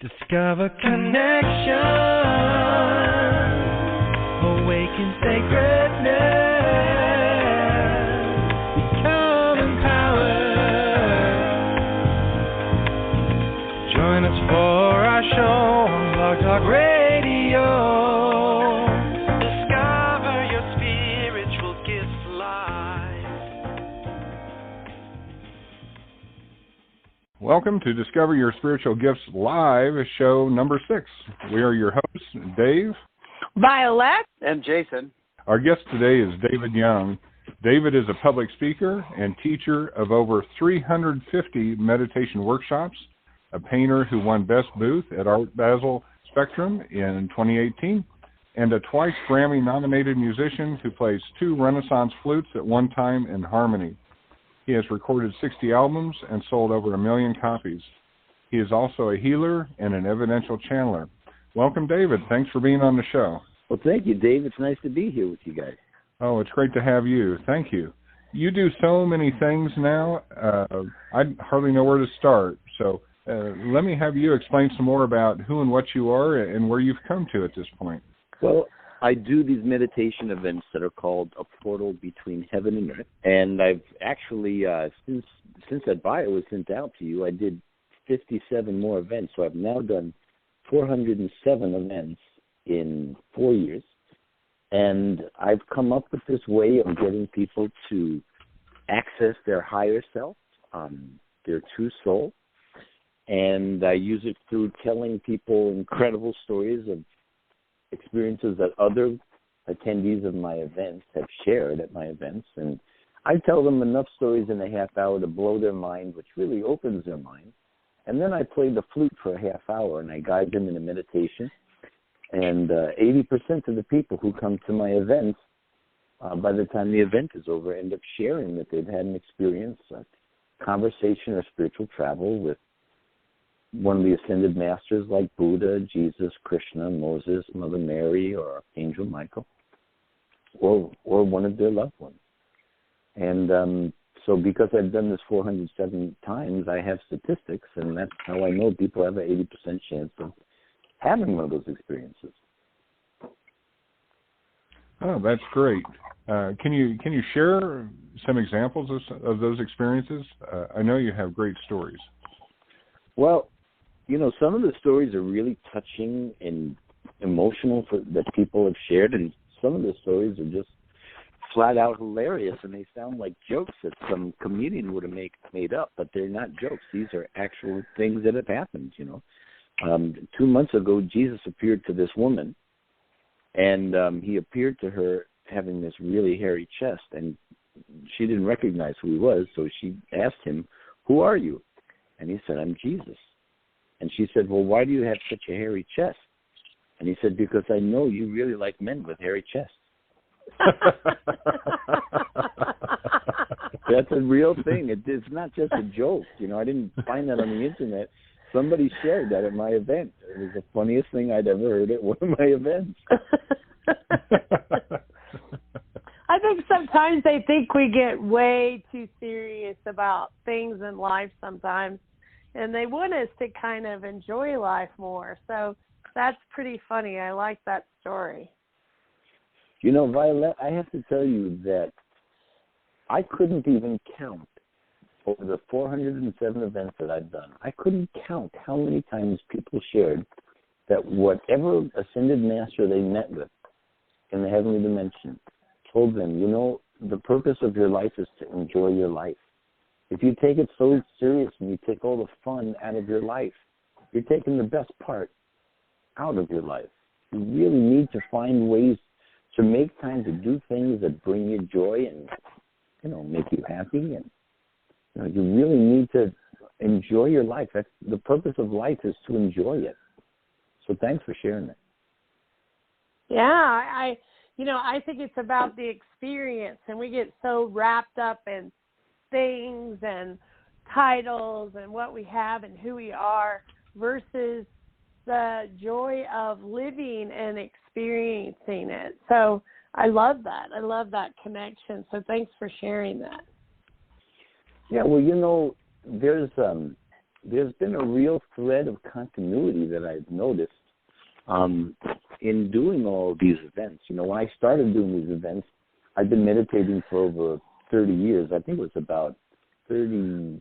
Discover connection, awaken sacredness, become empowered. Join us for our show on Blog Talk Radio. Discover your spiritual gifts live. Welcome to Discover Your Spiritual Gifts Live, show number 6. We are your hosts, Dave, Vialet, and Jason. Our guest today is David Young. David is a public speaker and teacher of over 350 meditation workshops, a painter who won Best Booth at Art Basel Spectrum in 2018, and a twice Grammy Nominated musician who plays 2 Renaissance flutes at one time in harmony. He has recorded 60 albums and sold over 1 million copies. He is also a healer and an evidential channeler. Welcome, David. Thanks for being on the show. Well, thank you, Dave. It's nice to be here with you guys. Oh, it's great to have you. Thank you. You do so many things now, I hardly know where to start. So let me have you explain some more about who and what you are and where you've come to at this point. Well, I do these meditation events that are called A Portal Between Heaven and Earth. And I've actually, since that bio was sent out to you, I did 57 more events. So I've now done 407 events in 4 years. And I've come up with this way of getting people to access their higher self, their true soul. And I use it through telling people incredible stories of experiences that other attendees of my events have shared at my events. And I tell them enough stories in a half hour to blow their mind, which really opens their mind. And then I play the flute for a half hour, and I guide them in a meditation. And 80% of the people who come to my events, by the time the event is over, end up sharing that they've had an experience, a conversation or spiritual travel with one of the ascended masters like Buddha, Jesus, Krishna, Moses, Mother Mary, or Angel Michael, or one of their loved ones. And so because I've done this 407 times, I have statistics, and that's how I know people have an 80% chance of having one of those experiences. Oh, that's great. Can you share some examples of those experiences? I know you have great stories. Well, you know, some of the stories are really touching and emotional that people have shared, and some of the stories are just flat out hilarious, and they sound like jokes that some comedian would have made up, but they're not jokes. These are actual things that have happened, you know. 2 months ago, Jesus appeared to this woman, and he appeared to her having this really hairy chest, and she didn't recognize who he was, so she asked him, "Who are you?" And he said, "I'm Jesus." And she said, "Well, why do you have such a hairy chest?" And he said, "Because I know you really like men with hairy chests." That's a real thing. It's not just a joke. You know, I didn't find that on the internet. Somebody shared that at my event. It was the funniest thing I'd ever heard at one of my events. I think sometimes they think we get way too serious about things in life sometimes, and they want us to kind of enjoy life more. So that's pretty funny. I like that story. You know, Violet, I have to tell you that I couldn't even count over the 407 events that I've done. I couldn't count how many times people shared that whatever ascended master they met with in the heavenly dimension told them, you know, the purpose of your life is to enjoy your life. If you take it so serious and you take all the fun out of your life, you're taking the best part out of your life. You really need to find ways to make time to do things that bring you joy and, you know, make you happy. And, you know, you really need to enjoy your life. That's the purpose of life, is to enjoy it. So thanks for sharing that. Yeah, I think it's about the experience, and we get so wrapped up in things and titles and what we have and who we are versus the joy of living and experiencing it. So I love that. I love that connection. So thanks for sharing that. Yeah, well, you know, there's there's been a real thread of continuity that I've noticed in doing all of these events. You know, when I started doing these events, I've been meditating for over 30 years. I think it was about 32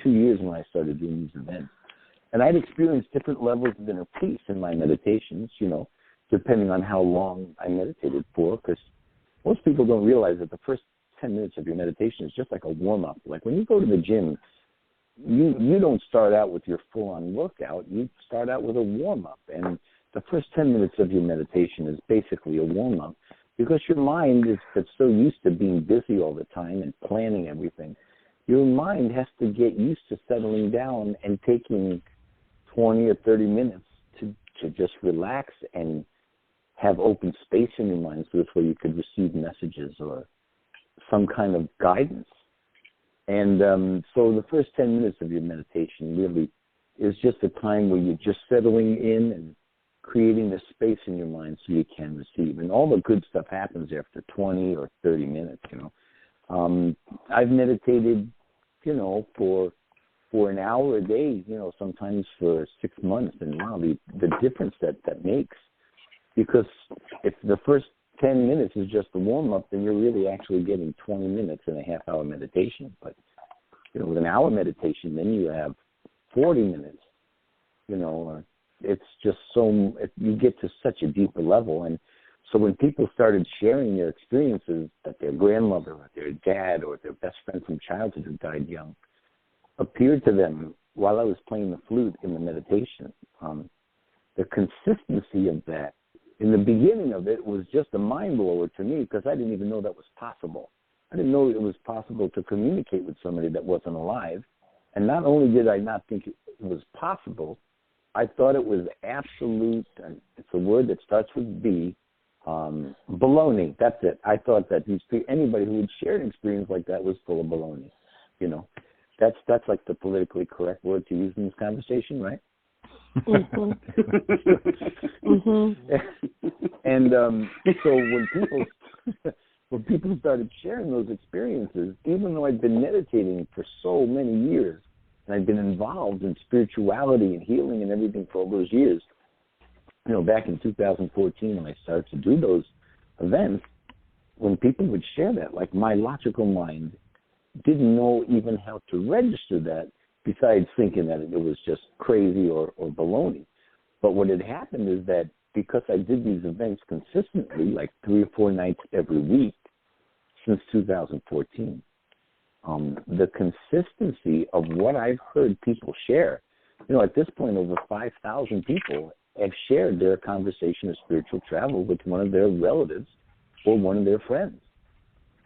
years when I started doing these events. And I'd experienced different levels of inner peace in my meditations, you know, depending on how long I meditated for, because most people don't realize that the first 10 minutes of your meditation is just like a warm-up. Like when you go to the gym, you don't start out with your full-on workout. You start out with a warm-up. And the first 10 minutes of your meditation is basically a warm-up because your mind that's so used to being busy all the time and planning everything. Your mind has to get used to settling down and taking 20 or 30 minutes to just relax and have open space in your mind so this way you could receive messages or some kind of guidance. And so the first 10 minutes of your meditation really is just a time where you're just settling in and creating the space in your mind so you can receive. And all the good stuff happens after 20 or 30 minutes, you know. I've meditated, you know, for an hour a day, you know, sometimes for 6 months. And wow, the difference that makes. Because if the first 10 minutes is just a warm-up, then you're really actually getting 20 minutes in a half-hour meditation. But, you know, with an hour meditation, then you have 40 minutes, you know. It's just you get to such a deeper level. And so when people started sharing their experiences that their grandmother or their dad or their best friend from childhood who died young appeared to them while I was playing the flute in the meditation, the consistency of that, in the beginning of it was just a mind blower to me because I didn't even know that was possible. I didn't know it was possible to communicate with somebody that wasn't alive. And not only did I not think it was possible, I thought it was absolute, it's a word that starts with B, baloney. That's it. I thought that anybody who would share an experience like that was full of baloney. You know, that's like the politically correct word to use in this conversation, right? Mm-hmm. Mm-hmm. And so when people started sharing those experiences, even though I'd been meditating for so many years and I'd been involved in spirituality and healing and everything for all those years, you know, back in 2014 when I started to do those events, when people would share that, like my logical mind didn't know even how to register that, besides thinking that it was just crazy or baloney. But what had happened is that because I did these events consistently, like 3 or 4 nights every week since 2014, the consistency of what I've heard people share, you know, at this point over 5,000 people have shared their conversation of spiritual travel with one of their relatives or one of their friends.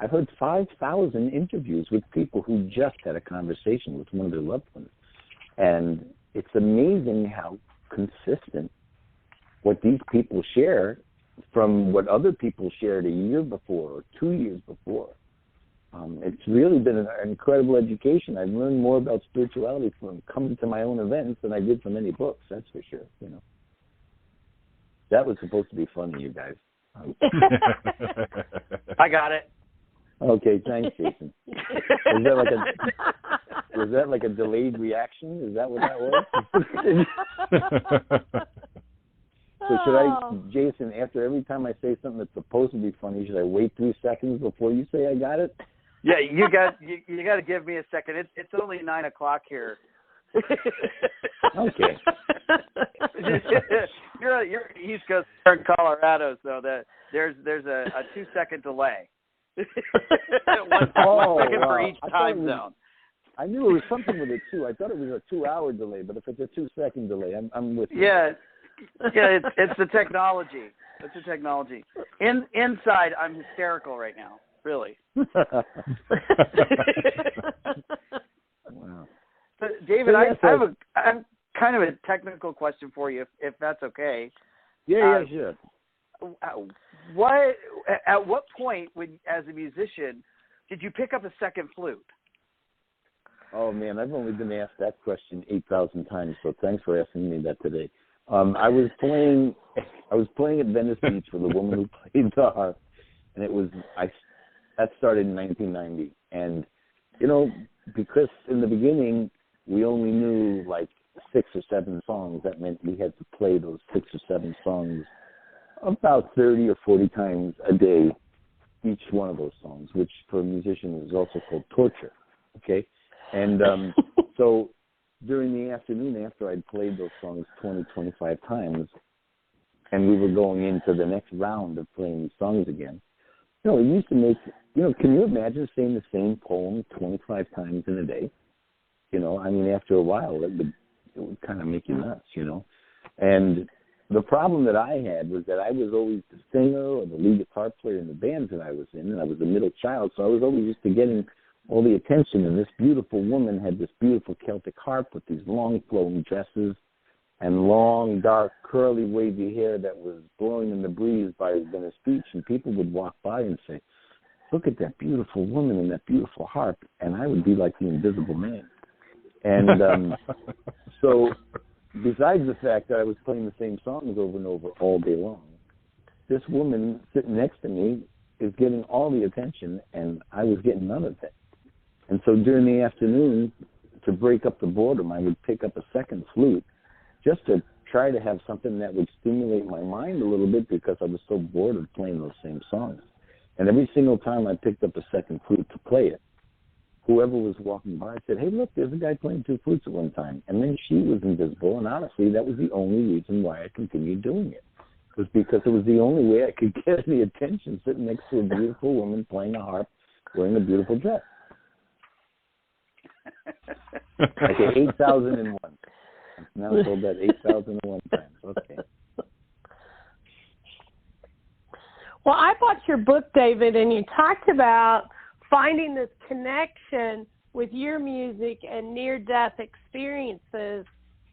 I've heard 5,000 interviews with people who just had a conversation with one of their loved ones. And it's amazing how consistent what these people share from what other people shared a year before or 2 years before. It's really been an incredible education. I've learned more about spirituality from coming to my own events than I did from any books, that's for sure. You know, that was supposed to be funny, you guys. I got it. Okay, thanks, Jason. Was that like a delayed reaction? Is that what that was? So should I, Jason, after every time I say something that's supposed to be funny, should I wait 3 seconds before you say I got it? Yeah, you got to give me a second. It's only 9 o'clock here. Okay. You're East Coast, you're in Colorado, so that there's a 2-second delay. 1 second for each time zone. I knew it was something with it too. I thought it was a 2-hour delay, but if it's a 2-second delay, I'm with you. Yeah, it's the technology. It's the technology. Inside, I'm hysterical right now. Really. Wow. But David, I have kind of a technical question for you, if that's okay. Yeah, sure. At what point, as a musician, did you pick up a second flute? Oh man, I've only been asked that question 8,000 times. So thanks for asking me that today. I was playing at Venice Beach with a woman who played the harp, and that started in 1990. And you know, because in the beginning we only knew like 6 or 7 songs. That meant we had to play those 6 or 7 songs about 30 or 40 times a day, each one of those songs, which for a musician is also called torture, okay? And so during the afternoon, after I'd played those songs 20, 25 times, and we were going into the next round of playing these songs again, it used to make, can you imagine saying the same poem 25 times in a day? After a while, it would kind of make you nuts, And the problem that I had was that I was always the singer or the lead guitar player in the bands that I was in, and I was the middle child, so I was always used to getting all the attention. And this beautiful woman had this beautiful Celtic harp with these long flowing dresses and long, dark, curly, wavy hair that was blowing in the breeze by her speech, and people would walk by and say, "Look at that beautiful woman and that beautiful harp," and I would be like the invisible man. And so besides the fact that I was playing the same songs over and over all day long, this woman sitting next to me is getting all the attention, and I was getting none of it. And so during the afternoon, to break up the boredom, I would pick up a second flute just to try to have something that would stimulate my mind a little bit, because I was so bored of playing those same songs. And every single time I picked up a second flute to play it, whoever was walking by said, "Hey, look, there's a guy playing 2 flutes at one time." And then she was invisible, and honestly, that was the only reason why I continued doing it. It was because it was the only way I could get the attention, sitting next to a beautiful woman playing a harp, wearing a beautiful dress. Okay, 8,001. Now I told that 8,001 times. Okay. Well, I bought your book, David, and you talked about finding this connection with your music and near-death experiences.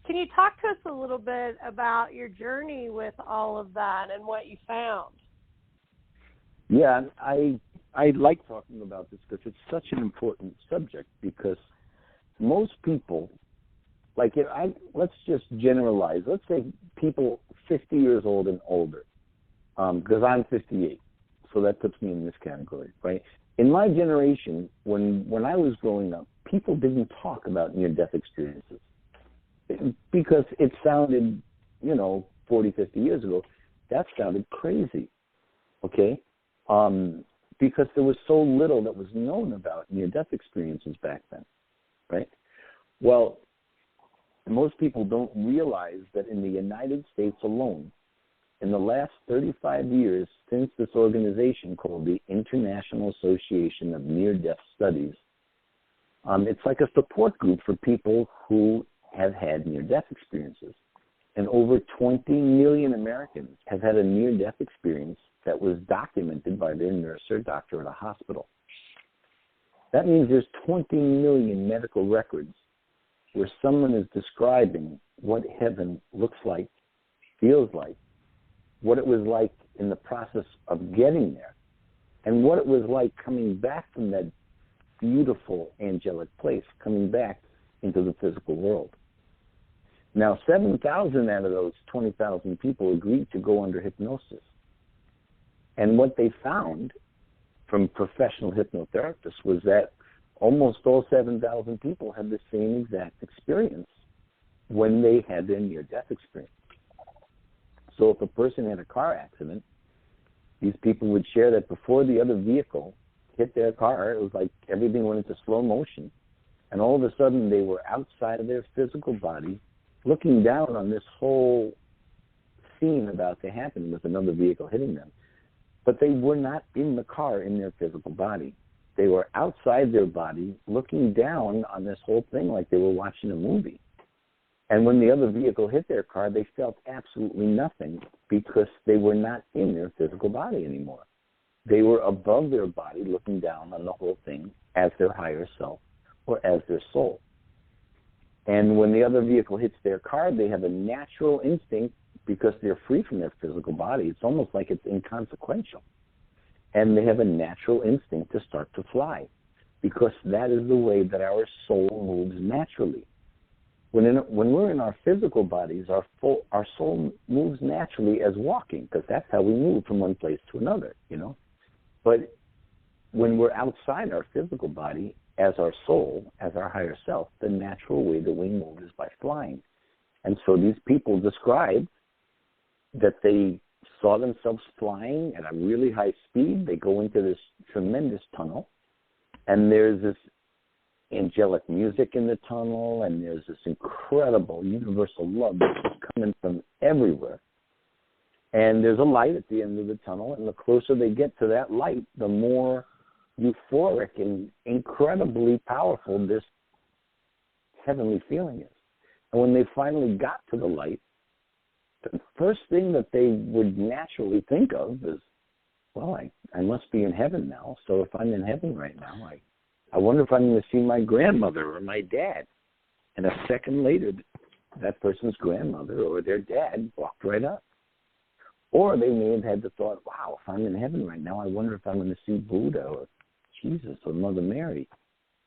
Can you talk to us a little bit about your journey with all of that and what you found? Yeah, I like talking about this because it's such an important subject, because most people, let's just generalize. Let's say people 50 years old and older, because I'm 58, so that puts me in this category, right? In my generation, when I was growing up, people didn't talk about near-death experiences because it sounded, 40, 50 years ago, that sounded crazy, okay? Because there was so little that was known about near-death experiences back then, right? Well, most people don't realize that in the United States alone, in the last 35 years since this organization called the International Association of Near-Death Studies, it's like a support group for people who have had near-death experiences. And over 20 million Americans have had a near-death experience that was documented by their nurse or doctor at a hospital. That means there's 20 million medical records where someone is describing what heaven looks like, feels like, what it was like in the process of getting there, and what it was like coming back from that beautiful angelic place, coming back into the physical world. Now, 7,000 out of those 20,000 people agreed to go under hypnosis. And what they found from professional hypnotherapists was that almost all 7,000 people had the same exact experience when they had their near-death experience. So if a person had a car accident, these people would share that before the other vehicle hit their car, it was like everything went into slow motion. And all of a sudden, they were outside of their physical body, looking down on this whole scene about to happen with another vehicle hitting them. But they were not in the car in their physical body. They were outside their body, looking down on this whole thing like they were watching a movie. And when the other vehicle hit their car, they felt absolutely nothing because they were not in their physical body anymore. They were above their body, looking down on the whole thing as their higher self or as their soul. And when the other vehicle hits their car, they have a natural instinct, because they're free from their physical body. It's almost like it's inconsequential. And they have a natural instinct to start to fly, because that is the way that our soul moves naturally. When we're in our physical bodies, our soul moves naturally as walking, because that's how we move from one place to another, But when we're outside our physical body, as our soul, as our higher self, the natural way that we move is by flying. And so these people describe that they saw themselves flying at a really high speed. They go into this tremendous tunnel, and there's this angelic music in the tunnel, and there's this incredible universal love that's coming from everywhere. And there's a light at the end of the tunnel, and the closer they get to that light, the more euphoric and incredibly powerful this heavenly feeling is. And when they finally got to the light, the first thing that they would naturally think of is, well, I must be in heaven now. So if I'm in heaven right now, I wonder if I'm going to see my grandmother or my dad. And a second later, that person's grandmother or their dad walked right up. Or they may have had the thought, wow, if I'm in heaven right now, I wonder if I'm going to see Buddha or Jesus or Mother Mary.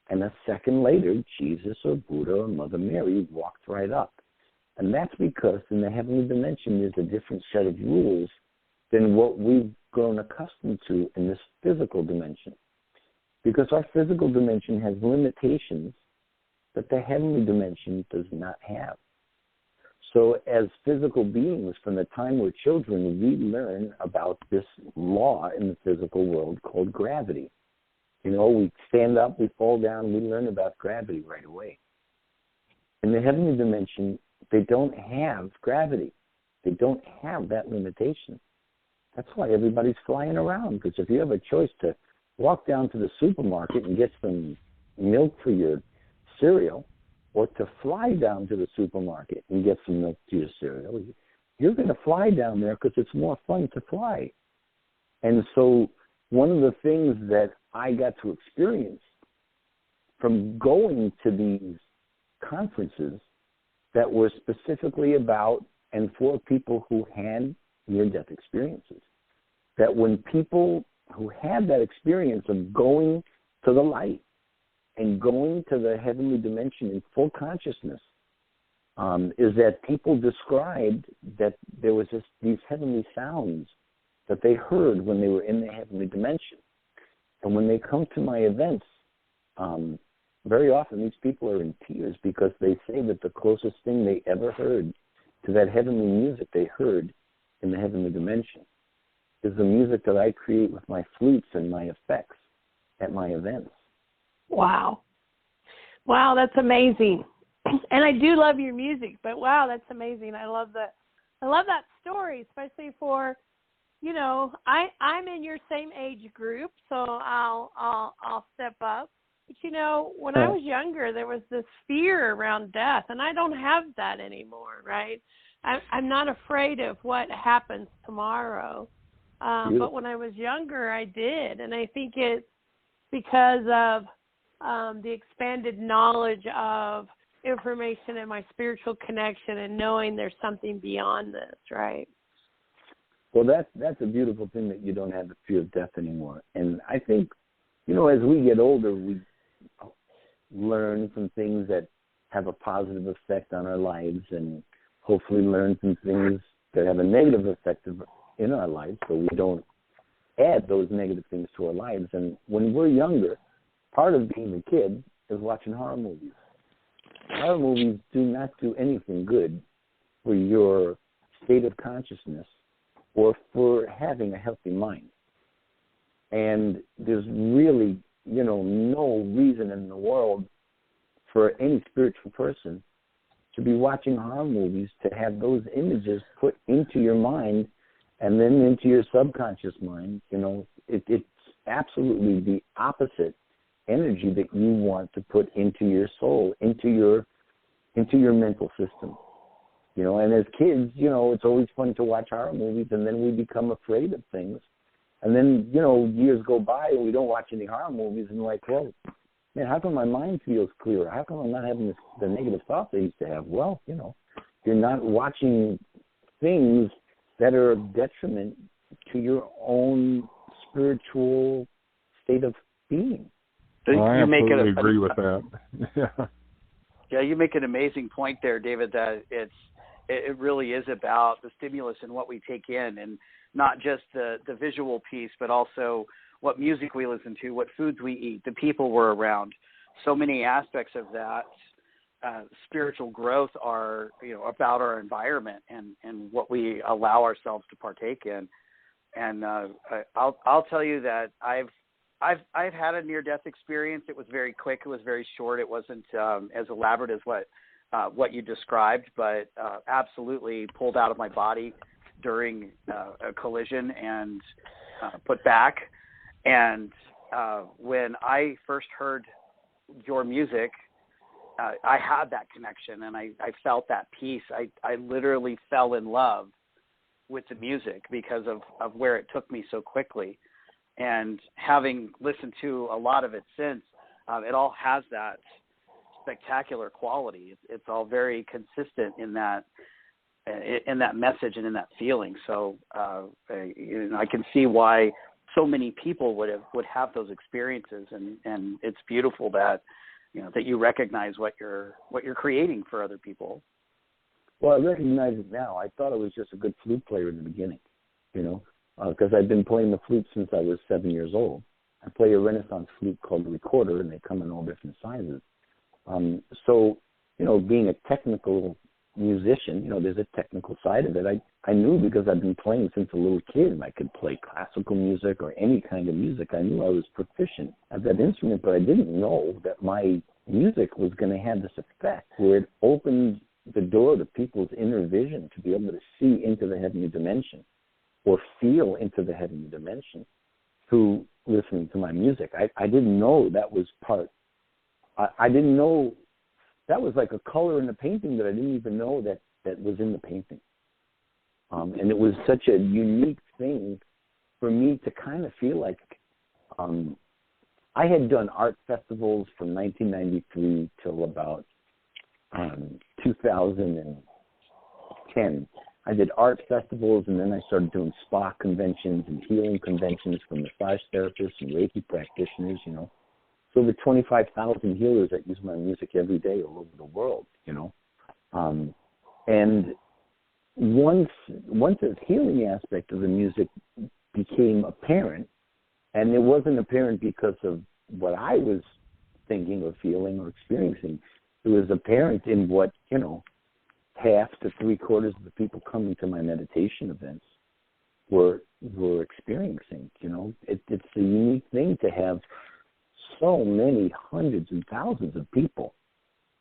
And a second later, Jesus or Buddha or Mother Mary walked right up. And that's because in the heavenly dimension, there's a different set of rules than what we've grown accustomed to in this physical dimension. Because our physical dimension has limitations that the heavenly dimension does not have. So as physical beings, from the time we're children, we learn about this law in the physical world called gravity. You know, we stand up, we fall down, we learn about gravity right away. In the heavenly dimension, they don't have gravity. They don't have that limitation. That's why everybody's flying around, because if you have a choice to walk down to the supermarket and get some milk for your cereal, or to fly down to the supermarket and get some milk to your cereal, you're going to fly down there because it's more fun to fly. And so one of the things that I got to experience from going to these conferences that were specifically about and for people who had near-death experiences, that when people who had that experience of going to the light and going to the heavenly dimension in full consciousness, is that people described that there was these heavenly sounds that they heard when they were in the heavenly dimension. And when they come to my events, very often these people are in tears because they say that the closest thing they ever heard to that heavenly music they heard in the heavenly dimension is the music that I create with my flutes and my effects at my events. Wow. Wow, that's amazing. And I do love your music, but wow, that's amazing. I love that story, especially for, you know, I'm in your same age group, so I'll step up. But you know, when I was younger, there was this fear around death, and I don't have that anymore, right? I'm not afraid of what happens tomorrow. But when I was younger, I did, and I think it's because of the expanded knowledge of information and my spiritual connection and knowing there's something beyond this, right? Well, that's a beautiful thing that you don't have the fear of death anymore. And I think, you know, as we get older, we learn some things that have a positive effect on our lives and hopefully learn some things that have a negative effect in our lives so we don't add those negative things to our lives. And when we're younger, part of being a kid is watching horror movies. Horror movies do not do anything good for your state of consciousness or for having a healthy mind. And there's really, you know, no reason in the world for any spiritual person to be watching horror movies to have those images put into your mind and then into your subconscious mind. You know, it's absolutely the opposite energy that you want to put into your soul, into your mental system. You know, and as kids, you know, it's always fun to watch horror movies, and then we become afraid of things. And then, you know, years go by and we don't watch any horror movies, and we're like, well, man, how come my mind feels clearer? How come I'm not having the negative thoughts I used to have? Well, you know, you're not watching things that are a detriment to your own spiritual state of being. Well, I absolutely agree with that. Yeah, you make an amazing point there, David, that it really is about the stimulus and what we take in, and not just the visual piece, but also what music we listen to, what foods we eat, the people we're around. so many aspects of that spiritual growth are, about our environment and what we allow ourselves to partake in. And I'll tell you that I've had a near-death experience. It was very quick. It was very short. It wasn't as elaborate as what you described, but absolutely pulled out of my body during a collision and put back. And when I first heard your music, I had that connection, and I felt that peace. I literally fell in love with the music because of where it took me so quickly. And having listened to a lot of it since, it all has that spectacular quality. It's all very consistent in that message and in that feeling. So I can see why so many people would have those experiences, and it's beautiful that that you recognize what you're creating for other people. Well, I recognize it now. I thought I was just a good flute player in the beginning, because I've been playing the flute since I was 7 years old. I play a Renaissance flute called the recorder, and they come in all different sizes. So, being a technical musician, there's a technical side of it. I knew because I've been playing since a little kid. I could play classical music or any kind of music. I knew I was proficient at that instrument, but I didn't know that my music was going to have this effect where it opened the door to people's inner vision to be able to see into the heavenly dimension or feel into the heavenly dimension through listening to my music. I didn't know that was part. I didn't know that was like a color in the painting that I didn't even know that was in the painting. And it was such a unique thing for me to kind of feel like I had done art festivals from 1993 till about 2010. I did art festivals, and then I started doing spa conventions and healing conventions for massage therapists and Reiki practitioners, So over 25,000 healers that use my music every day all over the world, And once the healing aspect of the music became apparent, and it wasn't apparent because of what I was thinking or feeling or experiencing, it was apparent in what, half to 3/4 of the people coming to my meditation events were experiencing. It's a unique thing to have so many hundreds and thousands of people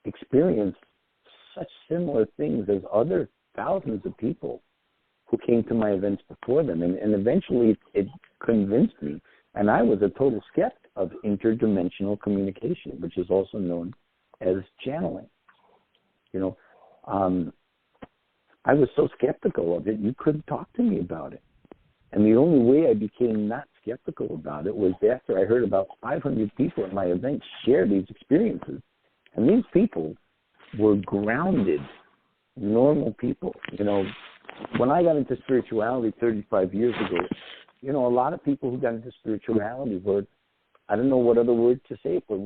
experience such similar things as other thousands of people who came to my events before them. And eventually it convinced me, and I was a total skeptic of interdimensional communication, which is also known as channeling. I was so skeptical of it, you couldn't talk to me about it. And the only way I became not skeptical about it was after I heard about 500 people at my event share these experiences. And these people were grounded, normal people. When I got into spirituality 35 years ago, a lot of people who got into spirituality were, I don't know what other word to say, but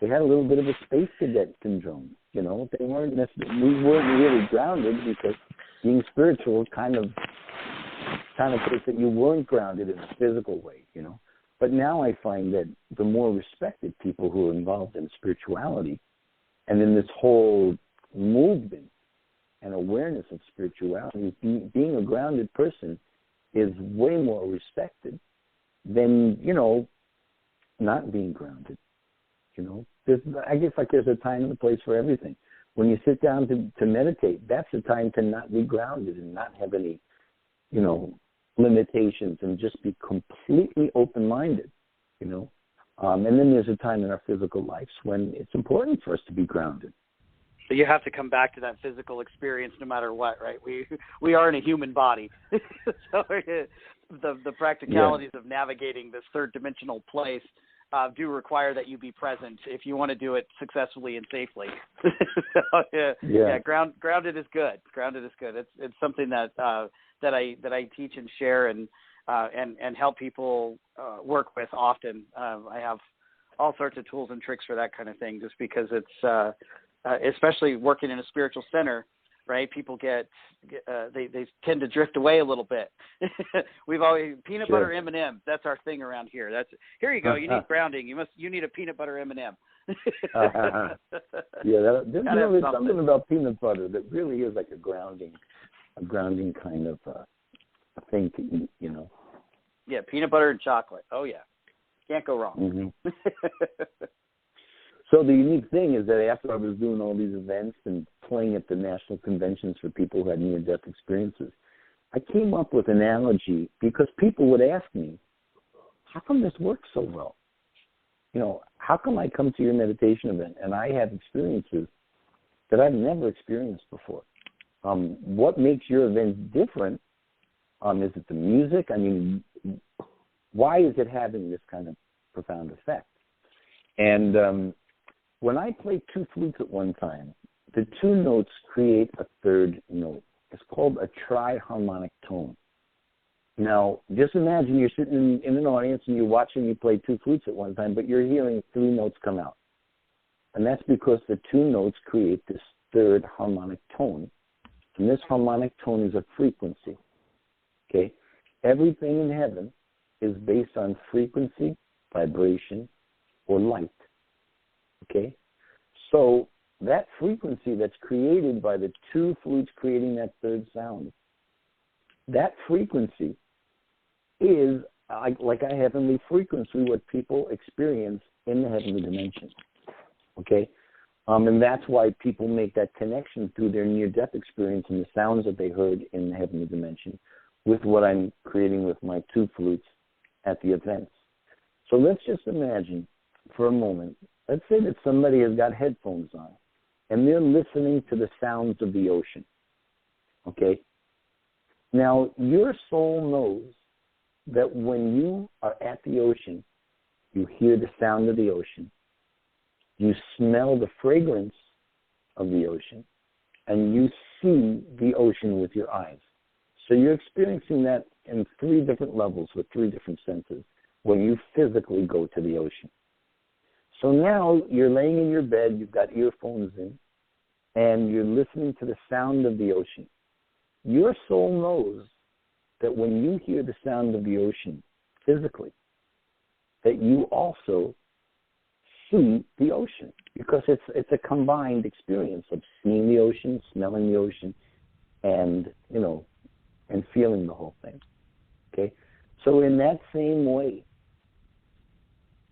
they had a little bit of a space cadet syndrome. They weren't necessarily, we weren't really grounded because being spiritual kind of puts that you weren't grounded in a physical way, But now I find that the more respected people who are involved in spirituality and in this whole movement and awareness of spirituality, being a grounded person is way more respected than, not being grounded. I guess there's a time and a place for everything. When you sit down to meditate, that's the time to not be grounded and not have any, limitations and just be completely open-minded, And then there's a time in our physical lives when it's important for us to be grounded. So you have to come back to that physical experience no matter what, right? We are in a human body. So the practicalities of navigating this third dimensional place do require that you be present if you want to do it successfully and safely. Grounded is good. Grounded is good. It's something that I teach and share and help people work with often. I have all sorts of tools and tricks for that kind of thing, just because it's especially working in a spiritual center. right? People they tend to drift away a little bit. We've always peanut butter M&Ms. That's our thing around here. Here you go. You need grounding. You need a peanut butter M&M. There's really something about peanut butter that really is like a grounding kind of thing to eat, you know. Yeah, peanut butter and chocolate. Oh yeah, can't go wrong. Mm-hmm. So the unique thing is that after I was doing all these events and playing at the national conventions for people who had near-death experiences, I came up with an analogy because people would ask me, how come this works so well? You know, how come I come to your meditation event and I have experiences that I've never experienced before? What makes your event different? Is it the music? I mean, why is it having this kind of profound effect? And when I play two flutes at one time, the two notes create a third note. It's called a triharmonic tone. Now, just imagine you're sitting in an audience and you're watching me play two flutes at one time, but you're hearing three notes come out. And that's because the two notes create this third harmonic tone. And this harmonic tone is a frequency. Okay? Everything in heaven is based on frequency, vibration, or light. Okay? So that frequency that's created by the two flutes creating that third sound, that frequency is like a heavenly frequency, what people experience in the heavenly dimension. Okay? And that's why people make that connection through their near-death experience and the sounds that they heard in the heavenly dimension with what I'm creating with my two flutes at the events. So let's just imagine for a moment, let's say that somebody has got headphones on and they're listening to the sounds of the ocean. Okay? Now, your soul knows that when you are at the ocean, you hear the sound of the ocean, you smell the fragrance of the ocean, and you see the ocean with your eyes. So you're experiencing that in three different levels with three different senses when you physically go to the ocean. So now you're laying in your bed, you've got earphones in, and you're listening to the sound of the ocean. Your soul knows that when you hear the sound of the ocean physically, that you also see the ocean, because it's a combined experience of seeing the ocean, smelling the ocean, and, you know, and feeling the whole thing. Okay? So in that same way,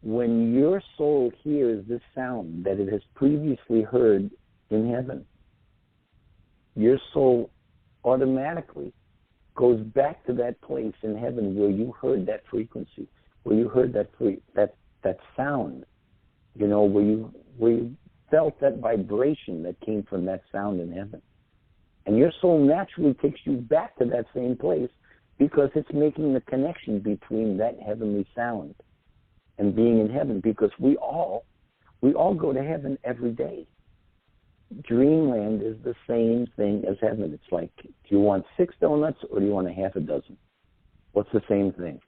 when your soul hears this sound that it has previously heard in heaven, your soul automatically goes back to that place in heaven where you heard that frequency, where you heard that sound, you know, where you felt that vibration that came from that sound in heaven. And your soul naturally takes you back to that same place because it's making the connection between that heavenly sound and being in heaven, because we all go to heaven every day. Dreamland is the same thing as heaven. It's like, do you want 6 donuts or do you want a half a dozen? What's the same thing?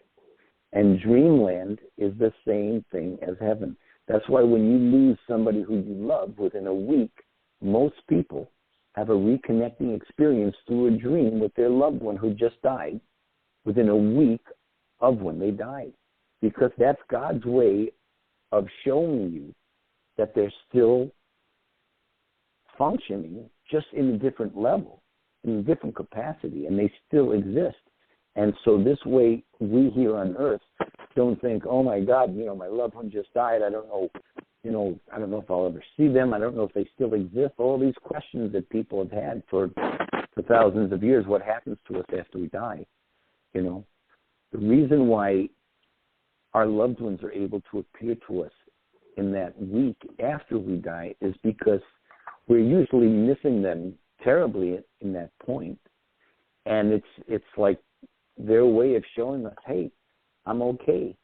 And dreamland is the same thing as heaven. That's why when you lose somebody who you love, within a week, most people have a reconnecting experience through a dream with their loved one who just died within a week of when they died. Because that's God's way of showing you that they're still functioning, just in a different level, in a different capacity, and they still exist. And so this way, we here on Earth don't think, oh my God, you know, my loved one just died. I don't know if I'll ever see them. I don't know if they still exist. All these questions that people have had for thousands of years. What happens to us after we die? You know, the reason why our loved ones are able to appear to us in that week after we die is because we're usually missing them terribly in that point. And it's like their way of showing us, hey, I'm okay.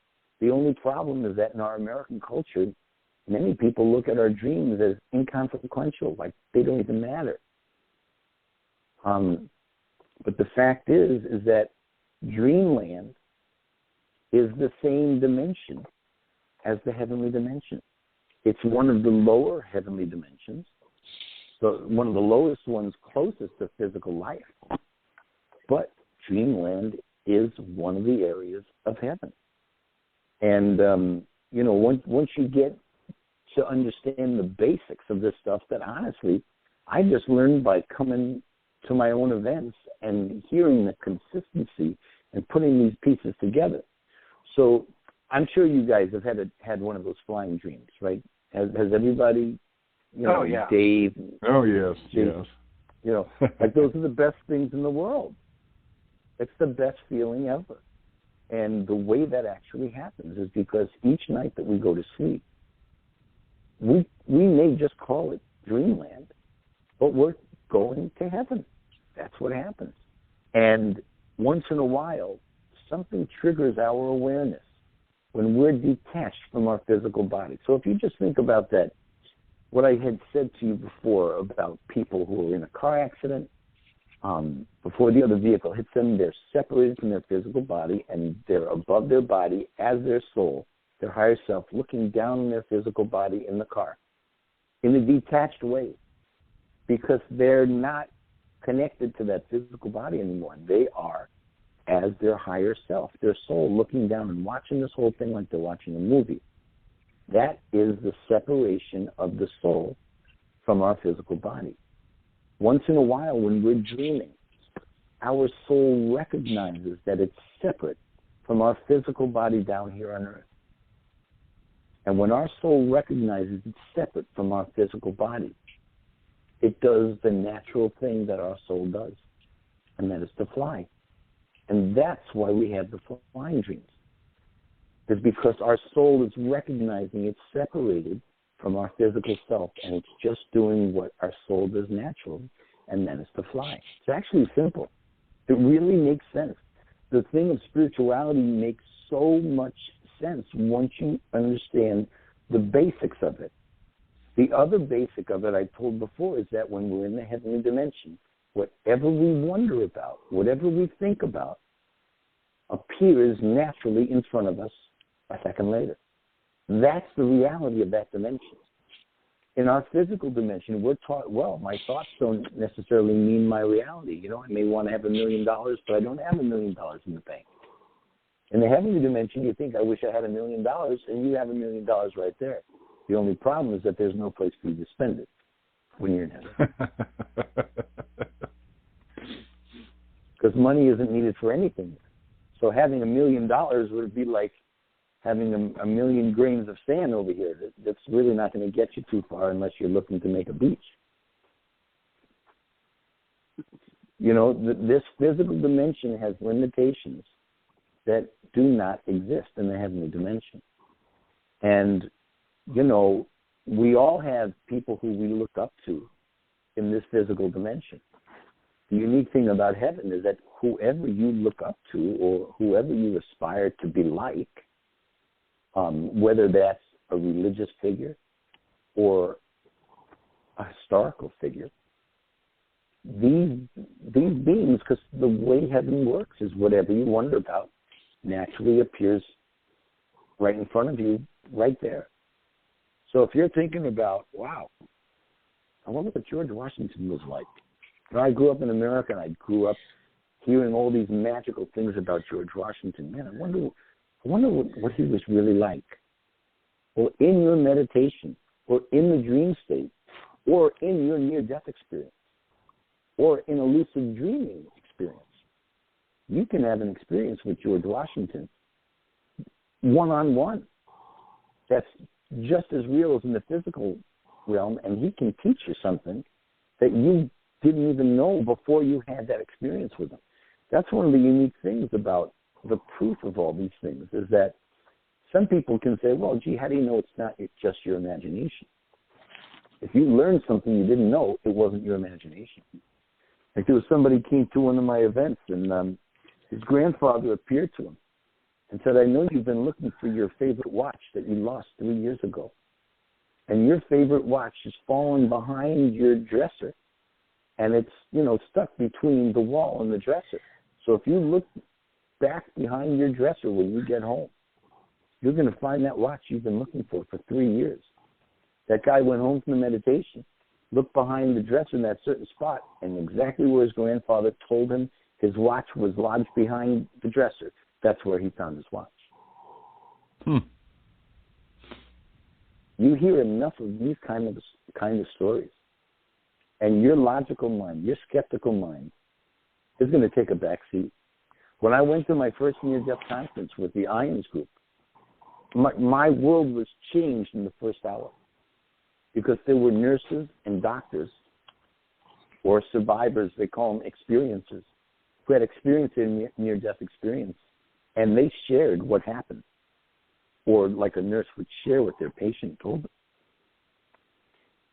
The only problem is that in our American culture, many people look at our dreams as inconsequential, like they don't even matter. But the fact is that dreamland is the same dimension as the heavenly dimension. It's one of the lower heavenly dimensions, one of the lowest ones closest to physical life. But dreamland is one of the areas of heaven. And, once you get to understand the basics of this stuff that honestly I just learned by coming to my own events and hearing the consistency and putting these pieces together. So I'm sure you guys have had one of those flying dreams, right? Has everybody, Oh, yeah. Dave? Oh, yes, Dave, yes. like those are the best things in the world. It's the best feeling ever. And the way that actually happens is because each night that we go to sleep, we may just call it dreamland, but we're going to heaven. That's what happens. And once in a while, something triggers our awareness when we're detached from our physical body. So if you just think about that, what I had said to you before about people who are in a car accident, before the other vehicle hits them, they're separated from their physical body, and they're above their body as their soul, their higher self, looking down on their physical body in the car in a detached way, because they're not connected to that physical body anymore. They are as their higher self, their soul, looking down and watching this whole thing like they're watching a movie. That is the separation of the soul from our physical body. Once in a while, when we're dreaming, our soul recognizes that it's separate from our physical body down here on earth. And when our soul recognizes it's separate from our physical body, it does the natural thing that our soul does, and that is to fly. And that's why we have the flying dreams. It's because our soul is recognizing it's separated from our physical self, and it's just doing what our soul does naturally, and that is to fly. It's actually simple. It really makes sense. The thing of spirituality makes so much sense once you understand the basics of it. The other basic of it I told before is that when we're in the heavenly dimension, whatever we wonder about, whatever we think about, appears naturally in front of us a second later. That's the reality of that dimension. In our physical dimension, we're taught, well, my thoughts don't necessarily mean my reality. I may want to have $1 million, but I don't have $1 million in the bank. In the heavenly dimension, you think, I wish I had $1 million, and you have $1 million right there. The only problem is that there's no place for you to spend it when you're in heaven. Because money isn't needed for anything. So having $1 million would be like having a million grains of sand over here. That's really not going to get you too far unless you're looking to make a beach. This physical dimension has limitations that do not exist in the heavenly dimension. And, we all have people who we look up to in this physical dimension. The unique thing about heaven is that whoever you look up to or whoever you aspire to be like, whether that's a religious figure or a historical figure, these beings, because the way heaven works is whatever you wonder about naturally appears right in front of you, right there. So if you're thinking about, wow, I wonder what George Washington was like. I grew up in America, and I grew up hearing all these magical things about George Washington. Man, I wonder what he was really like. Well, in your meditation, or in the dream state, or in your near-death experience, or in a lucid dreaming experience, you can have an experience with George Washington one-on-one that's just as real as in the physical realm, and he can teach you something that you didn't even know before you had that experience with him. That's one of the unique things about the proof of all these things, is that some people can say, well, gee, how do you know it's not just your imagination? If you learned something you didn't know, it wasn't your imagination. Like there was somebody came to one of my events, and his grandfather appeared to him and said, I know you've been looking for your favorite watch that you lost 3 years ago. And your favorite watch is fallen behind your dresser, and it's, stuck between the wall and the dresser. So if you look back behind your dresser when you get home, you're going to find that watch you've been looking for 3 years. That guy went home from the meditation, looked behind the dresser in that certain spot, and exactly where his grandfather told him his watch was lodged behind the dresser. That's where he found his watch. You hear enough of these kind of stories, and your logical mind, your skeptical mind, is going to take a back seat. When I went to my first near-death conference with the IONS group, my world was changed in the first hour, because there were nurses and doctors, or survivors, they call them experiencers, who had experienced a near-death experience, and they shared what happened, or like a nurse would share what their patient told them.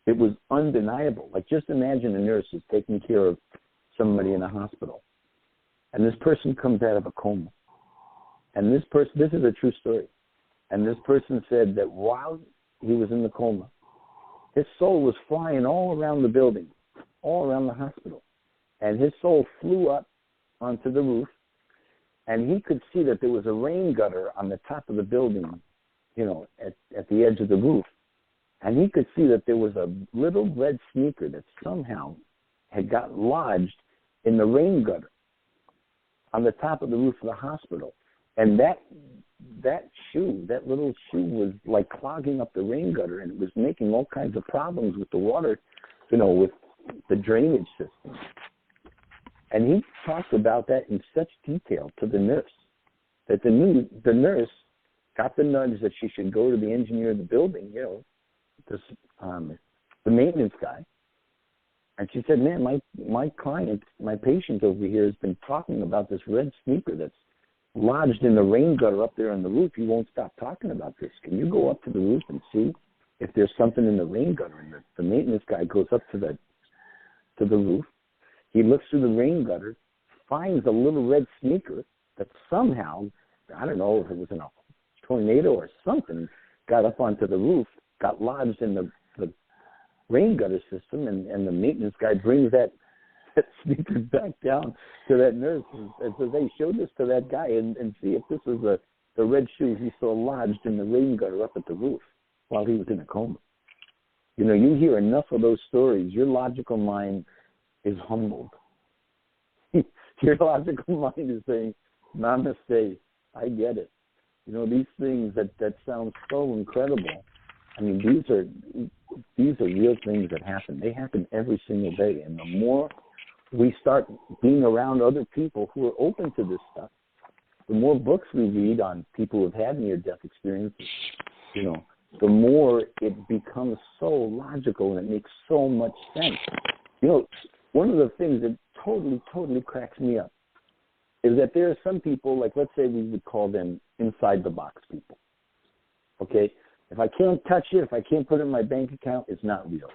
It was undeniable. Like, just imagine a nurse is taking care of somebody in a hospital, and this person comes out of a coma. And this person, this is a true story, and this person said that while he was in the coma, his soul was flying all around the building, all around the hospital. And his soul flew up onto the roof, and he could see that there was a rain gutter on the top of the building, at the edge of the roof. And he could see that there was a little red sneaker that somehow had got lodged in the rain gutter on the top of the roof of the hospital. And that little shoe was like clogging up the rain gutter, and it was making all kinds of problems with the water, with the drainage system. And he talked about that in such detail to the nurse that the nurse got the nudge that she should go to the engineer of the building, the maintenance guy. And she said, man, my client, my patient over here has been talking about this red sneaker that's lodged in the rain gutter up there on the roof. He won't stop talking about this. Can you go up to the roof and see if there's something in the rain gutter? And the maintenance guy goes up to the roof. He looks through the rain gutter, finds a little red sneaker that somehow, I don't know if it was in a tornado or something, got up onto the roof, got lodged in the rain gutter system, and the maintenance guy brings that sneaker back down to that nurse and says, hey, show this to that guy and see if this was the red shoes he saw lodged in the rain gutter up at the roof while he was in a coma. You hear enough of those stories, your logical mind is humbled. Your logical mind is saying, namaste, I get it. These things that sound so incredible. I mean, these are real things that happen. They happen every single day. And the more we start being around other people who are open to this stuff, the more books we read on people who have had near-death experiences, the more it becomes so logical and it makes so much sense. One of the things that totally, totally cracks me up is that there are some people, like let's say we would call them inside-the-box people, okay? If I can't touch it, if I can't put it in my bank account, it's not real.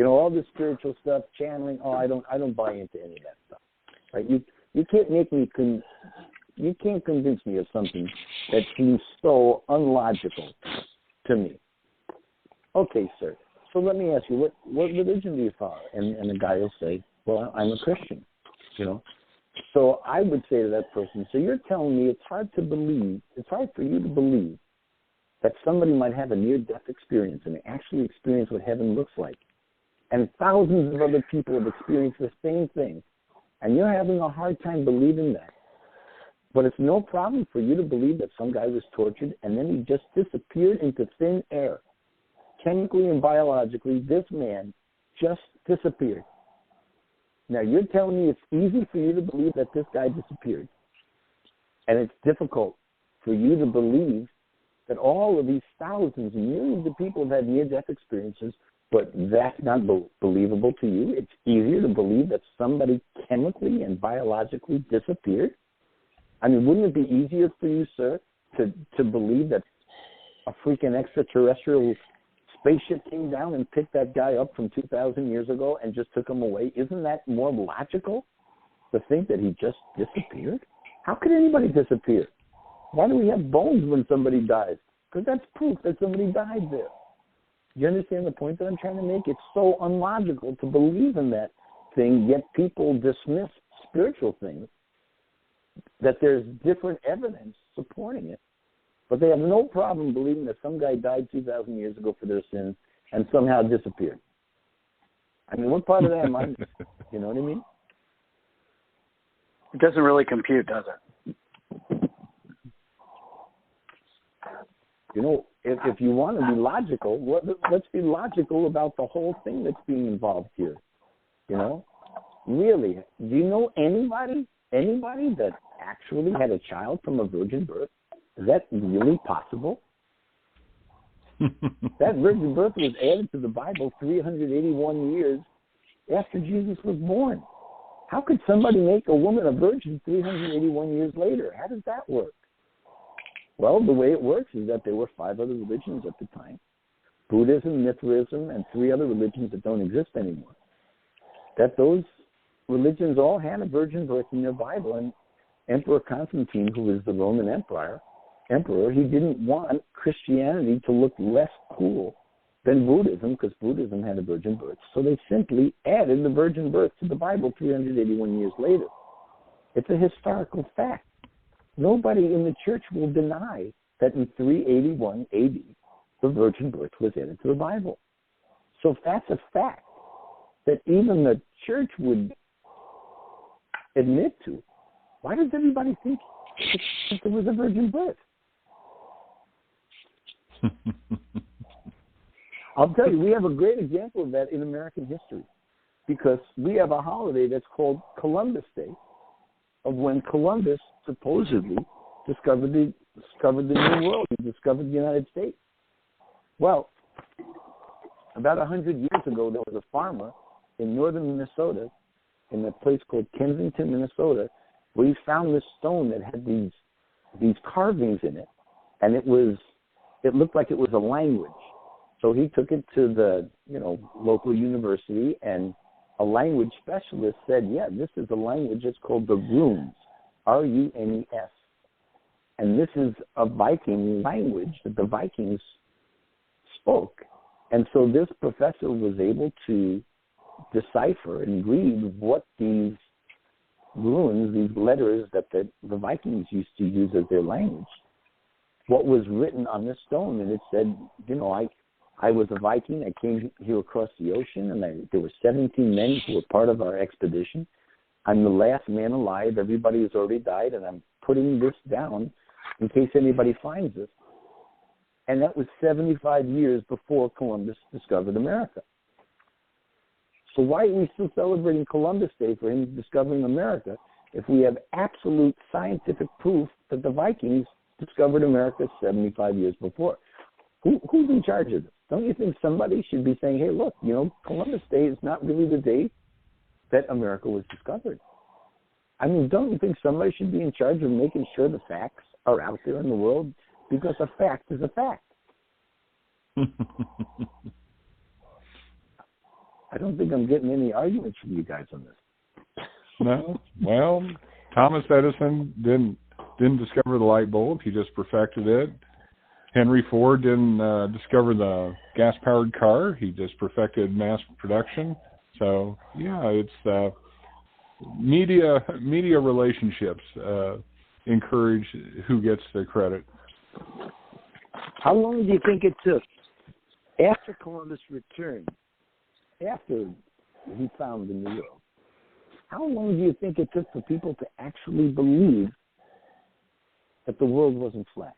All this spiritual stuff, channeling, I don't buy into any of that stuff, right? You can't make me, you can't convince me of something that seems so unlogical to me. Okay, sir. So let me ask you, what religion do you follow? And the guy will say, well, I'm a Christian, So I would say to that person, so you're telling me it's hard for you to believe that somebody might have a near-death experience and actually experience what heaven looks like. And thousands of other people have experienced the same thing. And you're having a hard time believing that. But it's no problem for you to believe that some guy was tortured and then he just disappeared into thin air. Chemically and biologically, this man just disappeared. Now, you're telling me it's easy for you to believe that this guy disappeared. And it's difficult for you to believe that all of these thousands and millions of people have had near-death experiences, but that's not believable to you. It's easier to believe that somebody chemically and biologically disappeared. I mean, wouldn't it be easier for you, sir, to believe that a freaking extraterrestrial spaceship came down and picked that guy up from 2,000 years ago and just took him away? Isn't that more logical to think that he just disappeared? How could anybody disappear? Why do we have bones when somebody dies? Because that's proof that somebody died there. You understand the point that I'm trying to make? It's so unlogical to believe in that thing, yet people dismiss spiritual things, that there's different evidence supporting it. But they have no problem believing that some guy died 2,000 years ago for their sins and somehow disappeared. I mean, what part of that am I? You know what I mean? It doesn't really compute, does it? You know, if you want to be logical, let's be logical about the whole thing that's being involved here. You know, really, do you know anybody that actually had a child from a virgin birth? Is that really possible? That virgin birth was added to the Bible 381 years after Jesus was born. How could somebody make a woman a virgin 381 years later? How does that work? Well, the way it works is that there were 5 other religions at the time: Buddhism, Mithraism, and 3 other religions that don't exist anymore. That those religions all had a virgin birth in their Bible, and Emperor Constantine, who was the Roman emperor, he didn't want Christianity to look less cool than Buddhism, because Buddhism had a virgin birth. So they simply added the virgin birth to the Bible 381 years later. It's a historical fact. Nobody in the church will deny that in 381 AD, the virgin birth was added to the Bible. So if that's a fact that even the church would admit to, why does everybody think that there was a virgin birth? I'll tell you, we have a great example of that in American history, because we have a holiday that's called Columbus Day, of when Columbus supposedly discovered the New World. He discovered the United States. Well, about 100 years ago, there was a farmer in northern Minnesota, in a place called Kensington, Minnesota, where he found this stone that had these carvings in it, and it looked like it was a language. So he took it to the local university, and a language specialist said, yeah, this is a language. It's called the runes, R-U-N-E-S. And this is a Viking language that the Vikings spoke. And so this professor was able to decipher and read what these runes, these letters that the Vikings used to use as their language, what was written on this stone. And it said, I was a Viking. I came here across the ocean, and there were 17 men who were part of our expedition. I'm the last man alive. Everybody has already died, and I'm putting this down in case anybody finds this. And that was 75 years before Columbus discovered America. So why are we still celebrating Columbus Day for him discovering America if we have absolute scientific proof that the Vikings discovered America 75 years before? Who's in charge of this? Don't you think somebody should be saying, hey, look, Columbus Day is not really the day that America was discovered? I mean, don't you think somebody should be in charge of making sure the facts are out there in the world? Because a fact is a fact. I don't think I'm getting any arguments from you guys on this. No. Well, Thomas Edison didn't discover the light bulb. He just perfected it. Henry Ford didn't discover the gas-powered car. He just perfected mass production. So, yeah, it's media relationships encourage who gets the credit. How long do you think it took after Columbus returned, after he found the New World? How long do you think it took for people to actually believe that the world wasn't flat?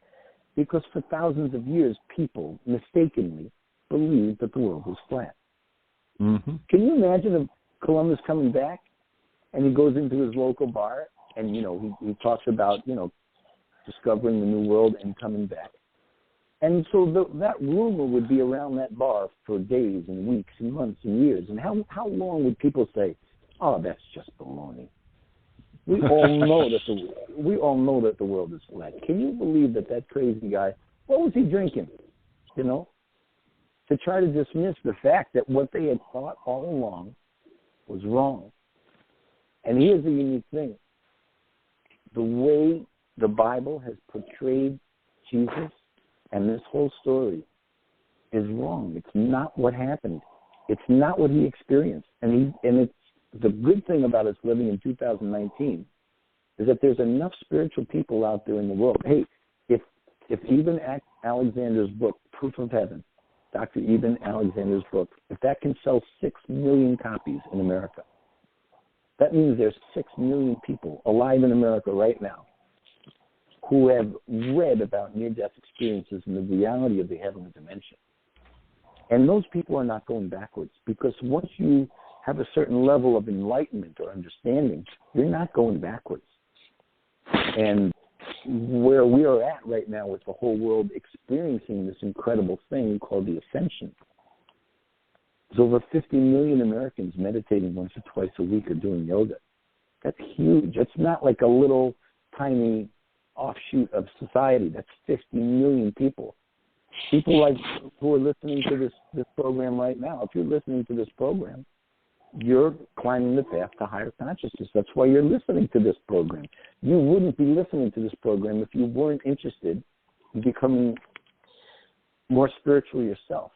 Because for thousands of years, people mistakenly believed that the world was flat. Mm-hmm. Can you imagine if Columbus coming back and he goes into his local bar and, he talks about, discovering the New World and coming back. And so that rumor would be around that bar for days and weeks and months and years. And how long would people say, oh, that's just baloney? We all know that the world is flat. Can you believe that crazy guy? What was he drinking? To try to dismiss the fact that what they had thought all along was wrong. And here's the unique thing: the way the Bible has portrayed Jesus and this whole story is wrong. It's not what happened. It's not what he experienced. And it's the good thing about us living in 2019 is that there's enough spiritual people out there in the world. Hey, if even Alexander's book, Proof of Heaven, Dr. Eben Alexander's book, if that can sell 6 million copies in America, that means there's 6 million people alive in America right now who have read about near-death experiences and the reality of the heavenly dimension. And those people are not going backwards, because once you have a certain level of enlightenment or understanding, you're not going backwards. And where we are at right now with the whole world experiencing this incredible thing called the ascension, there's over 50 million Americans meditating once or twice a week or doing yoga. That's huge. It's not like a little tiny offshoot of society. That's 50 million people. People like who are listening to this program right now. If you're listening to this program, you're climbing the path to higher consciousness. That's why you're listening to this program. You wouldn't be listening to this program if you weren't interested in becoming more spiritual yourself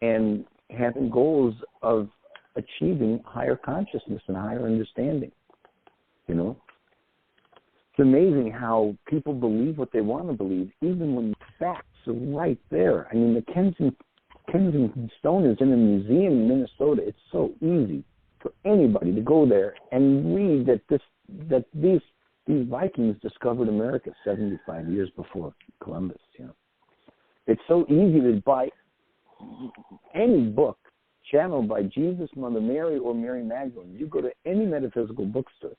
and having goals of achieving higher consciousness and higher understanding. You know? It's amazing how people believe what they want to believe, even when the facts are right there. I mean, the Kensington Stone is in a museum in Minnesota. It's so easy for anybody to go there and read that these Vikings discovered America 75 years before Columbus. You know, it's so easy to buy any book channeled by Jesus, Mother Mary, or Mary Magdalene. You go to any metaphysical bookstore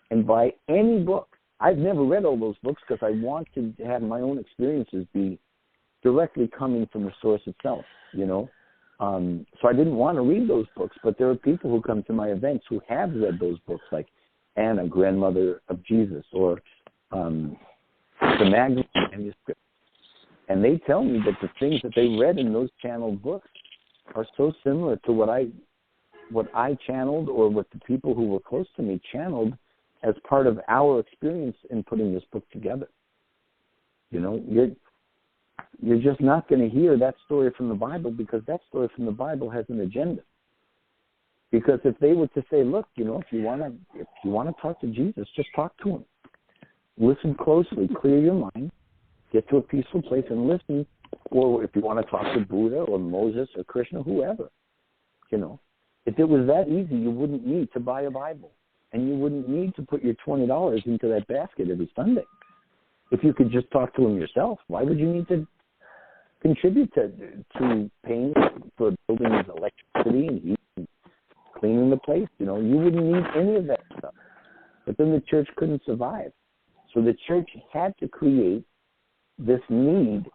and buy any book. I've never read all those books because I want to have my own experiences be directly coming from the source itself, you know. So I didn't want to read those books, but there are people who come to my events who have read those books, like Anna, grandmother of Jesus, or the Magdalene manuscript. And they tell me that the things that they read in those channeled books are so similar to what I channeled, or what the people who were close to me channeled as part of our experience in putting this book together. You know, you're just not going to hear that story from the Bible, because that story from the Bible has an agenda. Because if they were to say, look, you know, if you want to talk to Jesus, just talk to him. Listen closely, clear your mind, get to a peaceful place and listen. Or if you want to talk to Buddha or Moses or Krishna, whoever, you know, if it was that easy, you wouldn't need to buy a Bible, and you wouldn't need to put your $20 into that basket every Sunday. If you could just talk to him yourself, why would you need to contribute to paying for building electricity and heat and cleaning the place? You know, you wouldn't need any of that stuff. But then the church couldn't survive. So the church had to create this need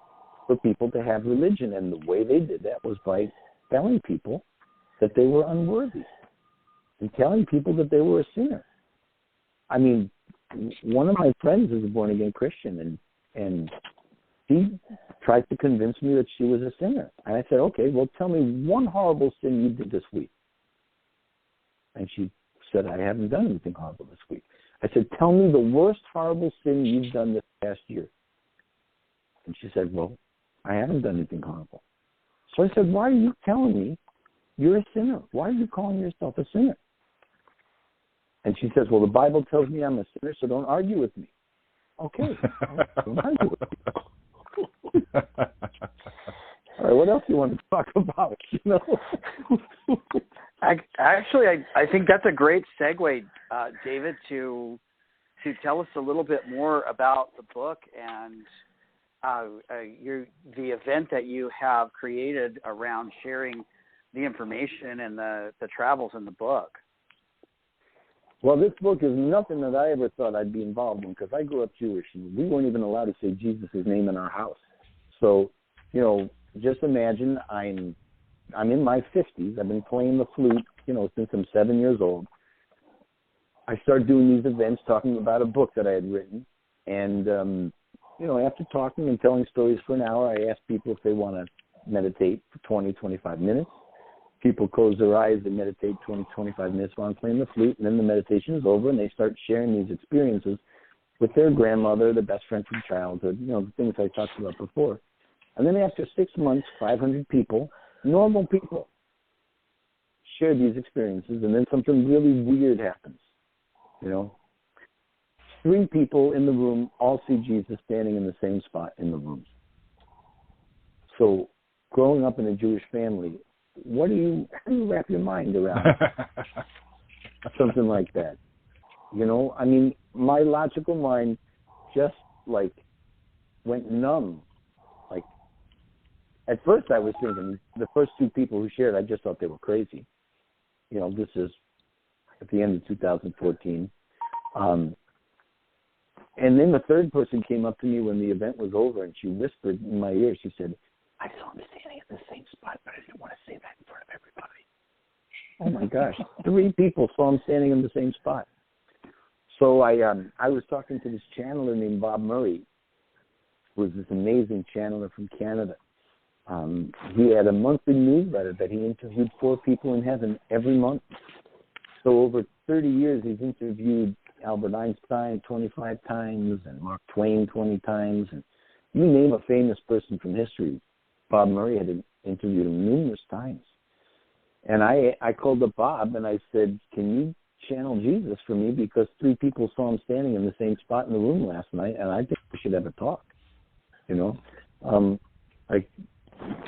for people to have religion, and the way they did that was by telling people that they were unworthy and telling people that they were a sinner. I mean, one of my friends is a born-again Christian, and he tried to convince me that she was a sinner. And I said, okay, well, tell me one horrible sin you did this week. And she said, I haven't done anything horrible this week. I said, tell me the worst horrible sin you've done this past year. And she said, well, I haven't done anything horrible. So I said, why are you telling me you're a sinner? Why are you calling yourself a sinner? And she says, well, the Bible tells me I'm a sinner, so don't argue with me. Okay, don't argue with me. All right, what else do you want to talk about? You know? Actually, I think that's a great segue, David, to tell us a little bit more about the book and the event that you have created around sharing the information and the travels in the book. Well, this book is nothing that I ever thought I'd be involved in, because I grew up Jewish, and we weren't even allowed to say Jesus' name in our house. So, you know, just imagine I'm in my 50s. I've been playing the flute, you know, since I'm 7 years old. I started doing these events talking about a book that I had written. And, you know, after talking and telling stories for an hour, I asked people if they want to meditate for 20, 25 minutes. People close their eyes and meditate 20, 25 minutes while I'm playing the flute, and then the meditation is over, and they start sharing these experiences with their grandmother, their best friend from childhood, you know, the things I talked about before. And then after 6 months, 500 people, normal people, share these experiences, and then something really weird happens, you know. 3 people in the room all see Jesus standing in the same spot in the room. So growing up in a Jewish family, how do you wrap your mind around something like that? You know, I mean, my logical mind just like went numb. Like, at first I was thinking the first two people who shared, I just thought they were crazy. You know, this is at the end of 2014. And then the third person came up to me when the event was over, and she whispered in my ear, she said, I saw him standing in the same spot, but I didn't want to say that in front of everybody. Oh, my gosh. 3 people saw him standing in the same spot. So I was talking to this channeler named Bob Murray, who was this amazing channeler from Canada. He had a monthly newsletter that he interviewed 4 people in heaven every month. So over 30 years, he's interviewed Albert Einstein 25 times and Mark Twain 20 times. And you name a famous person from history, Bob Murray had interviewed him numerous times. And I called up Bob and I said, can you channel Jesus for me, because 3 people saw him standing in the same spot in the room last night, and I think we should have a talk. You know, I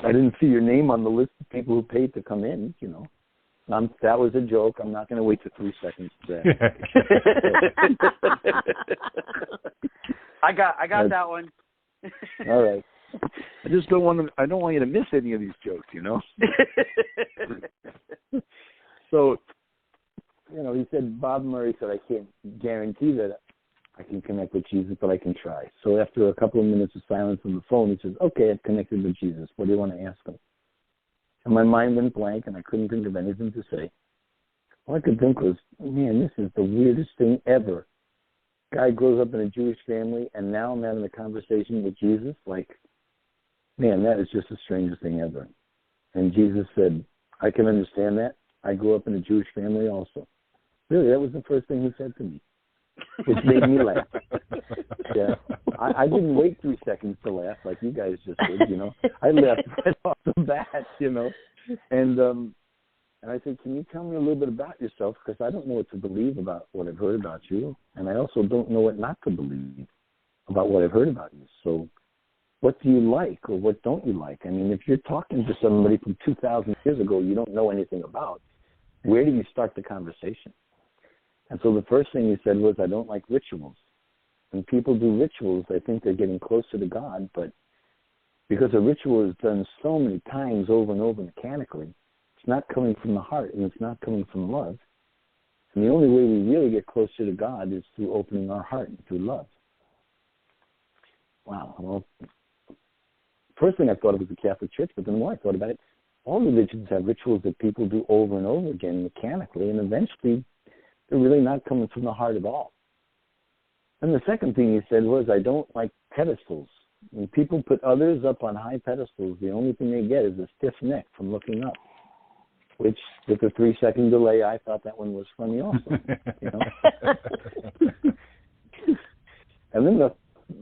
didn't see your name on the list of people who paid to come in. You know, that was a joke. I'm not going to wait for 3 seconds for that. I got that one. All right. I just don't want you to miss any of these jokes. You know. So, you know, he said, Bob Murray said, I can't guarantee that I can connect with Jesus, but I can try. So after a couple of minutes of silence on the phone, he says, okay, I've connected with Jesus. What do you want to ask him? And my mind went blank, and I couldn't think of anything to say. All I could think was, man, this is the weirdest thing ever. Guy grows up in a Jewish family, and now I'm having a conversation with Jesus. Like, man, that is just the strangest thing ever. And Jesus said, I can understand that. I grew up in a Jewish family also. Really, that was the first thing he said to me, which made me laugh. Yeah, I didn't wait 3 seconds to laugh like you guys just did, you know. I laughed right off the bat, you know. And I said, can you tell me a little bit about yourself? Because I don't know what to believe about what I've heard about you. And I also don't know what not to believe about what I've heard about you. So what do you like or what don't you like? I mean, if you're talking to somebody from 2,000 years ago you don't know anything about, where do you start the conversation? And so the first thing he said was, I don't like rituals. When people do rituals, they think they're getting closer to God, but because a ritual is done so many times over and over mechanically, it's not coming from the heart and it's not coming from love. And the only way we really get closer to God is through opening our heart and through love. Wow. Well, first thing I thought of was the Catholic Church, but the more I thought about it, all religions have rituals that people do over and over again mechanically, and eventually they're really not coming from the heart at all. And the second thing he said was, I don't like pedestals. When people put others up on high pedestals, the only thing they get is a stiff neck from looking up, which, with a 3-second delay, I thought that one was funny also. You know? And then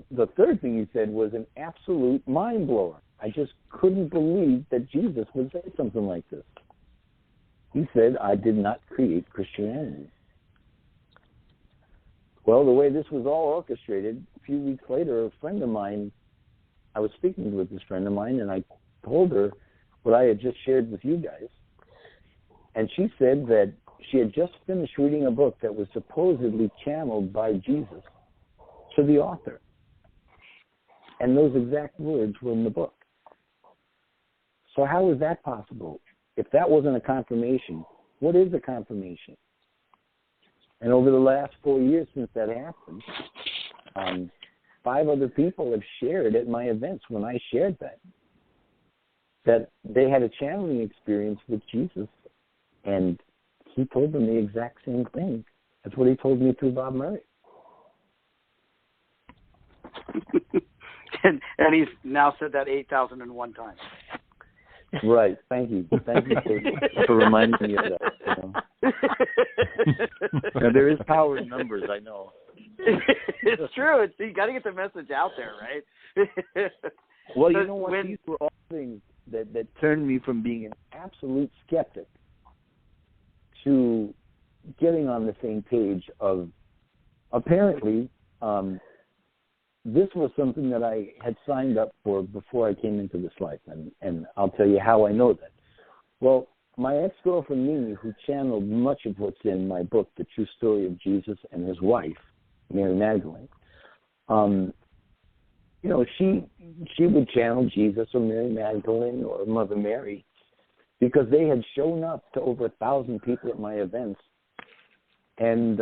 the third thing he said was an absolute mind blower. I just couldn't believe that Jesus would say something like this. He said, I did not create Christianity. Well, the way this was all orchestrated, a few weeks later, a friend of mine, I was speaking with this friend of mine, and I told her what I had just shared with you guys. And she said that she had just finished reading a book that was supposedly channeled by Jesus to the author. And those exact words were in the book. So how is that possible? If that wasn't a confirmation, what is a confirmation? And over the last 4 years since that happened, 5 other people have shared at my events when I shared that they had a channeling experience with Jesus, and he told them the exact same thing. That's what he told me through Bob Murray. and he's now said that 8,001 times. Right. Thank you. Thank you for reminding me of that. You know? Now, there is power in numbers, I know. It's true. You got to get the message out there, right? Well, you know what? These were all things that turned me from being an absolute skeptic to getting on the same page of apparently this was something that I had signed up for before I came into this life, and I'll tell you how I know that. Well, my ex-girlfriend, Mimi, who channeled much of what's in my book, The True Story of Jesus and His Wife, Mary Magdalene, she would channel Jesus or Mary Magdalene or Mother Mary because they had shown up to over 1,000 people at my events. And,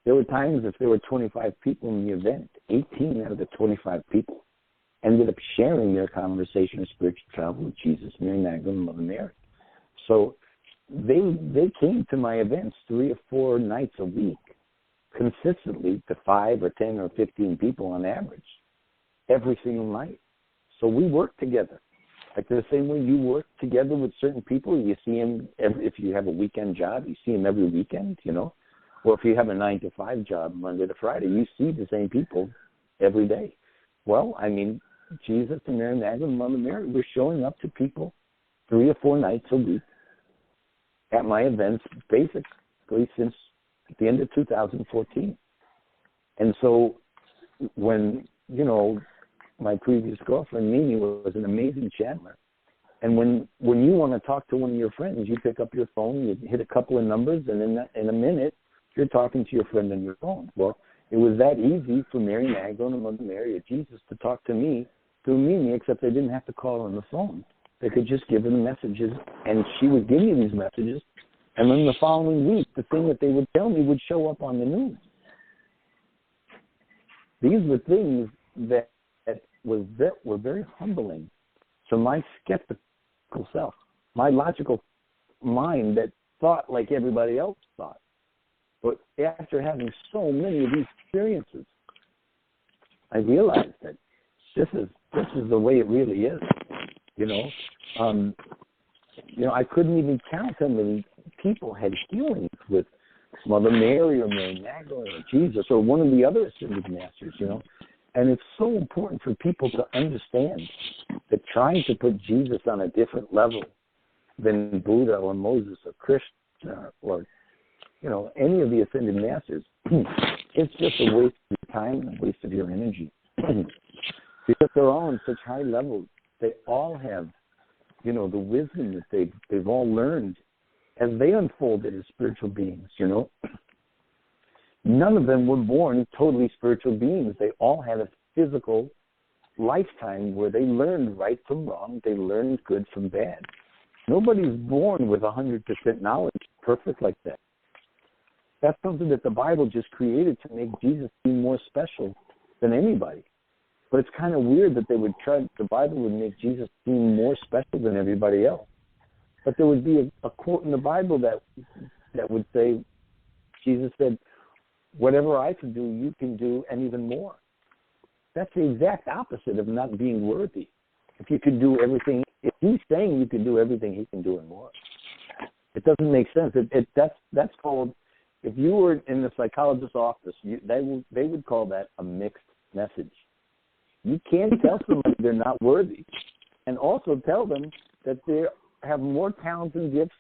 there were times if there were 25 people in the event, 18 out of the 25 people ended up sharing their conversation of spiritual travel with Jesus, Mary Magdalene, and Mother Mary. So they came to my events 3 or 4 nights a week, consistently to 5 or 10 or 15 people on average, every single night. So we worked together. Like the same way you work together with certain people, you see them, if you have a weekend job, you see them every weekend, Or if you have a 9-to-5 job, Monday to Friday, you see the same people every day. Well, Jesus and Mary Magdalene and Mother Mary were showing up to people 3 or 4 nights a week at my events, basically since the end of 2014. And so when, my previous girlfriend, Mimi, was an amazing channeler. And when you want to talk to one of your friends, you pick up your phone, you hit a couple of numbers, and in a minute, you're talking to your friend on your phone. Well, it was that easy for Mary Magdalene and Mother Mary or Jesus to talk to me through Mimi, except they didn't have to call on the phone. They could just give her the messages, and she would give me these messages, and then the following week, the thing that they would tell me would show up on the news. These were things that were very humbling to my skeptical self, my logical mind that thought like everybody else thought. But after having so many of these experiences, I realized that this is the way it really is. I couldn't even count how many people had healings with Mother Mary or Mary Magdalene or Jesus or one of the other ascended masters. And it's so important for people to understand that trying to put Jesus on a different level than Buddha or Moses or Krishna or any of the ascended masters, it's just a waste of your time and a waste of your energy. Because they're all on such high levels. They all have, the wisdom that they've all learned as they unfolded as spiritual beings, None of them were born totally spiritual beings. They all had a physical lifetime where they learned right from wrong. They learned good from bad. Nobody's born with 100% knowledge, perfect like that. That's something that the Bible just created to make Jesus seem more special than anybody. But it's kind of weird that the Bible would make Jesus seem more special than everybody else. But there would be a quote in the Bible that would say, Jesus said, whatever I can do, you can do, and even more. That's the exact opposite of not being worthy. If you can do everything, if he's saying you can do everything, he can do and more. It doesn't make sense. That's called, if you were in the psychologist's office, they would call that a mixed message. You can't tell somebody they're not worthy and also tell them that they have more talents and gifts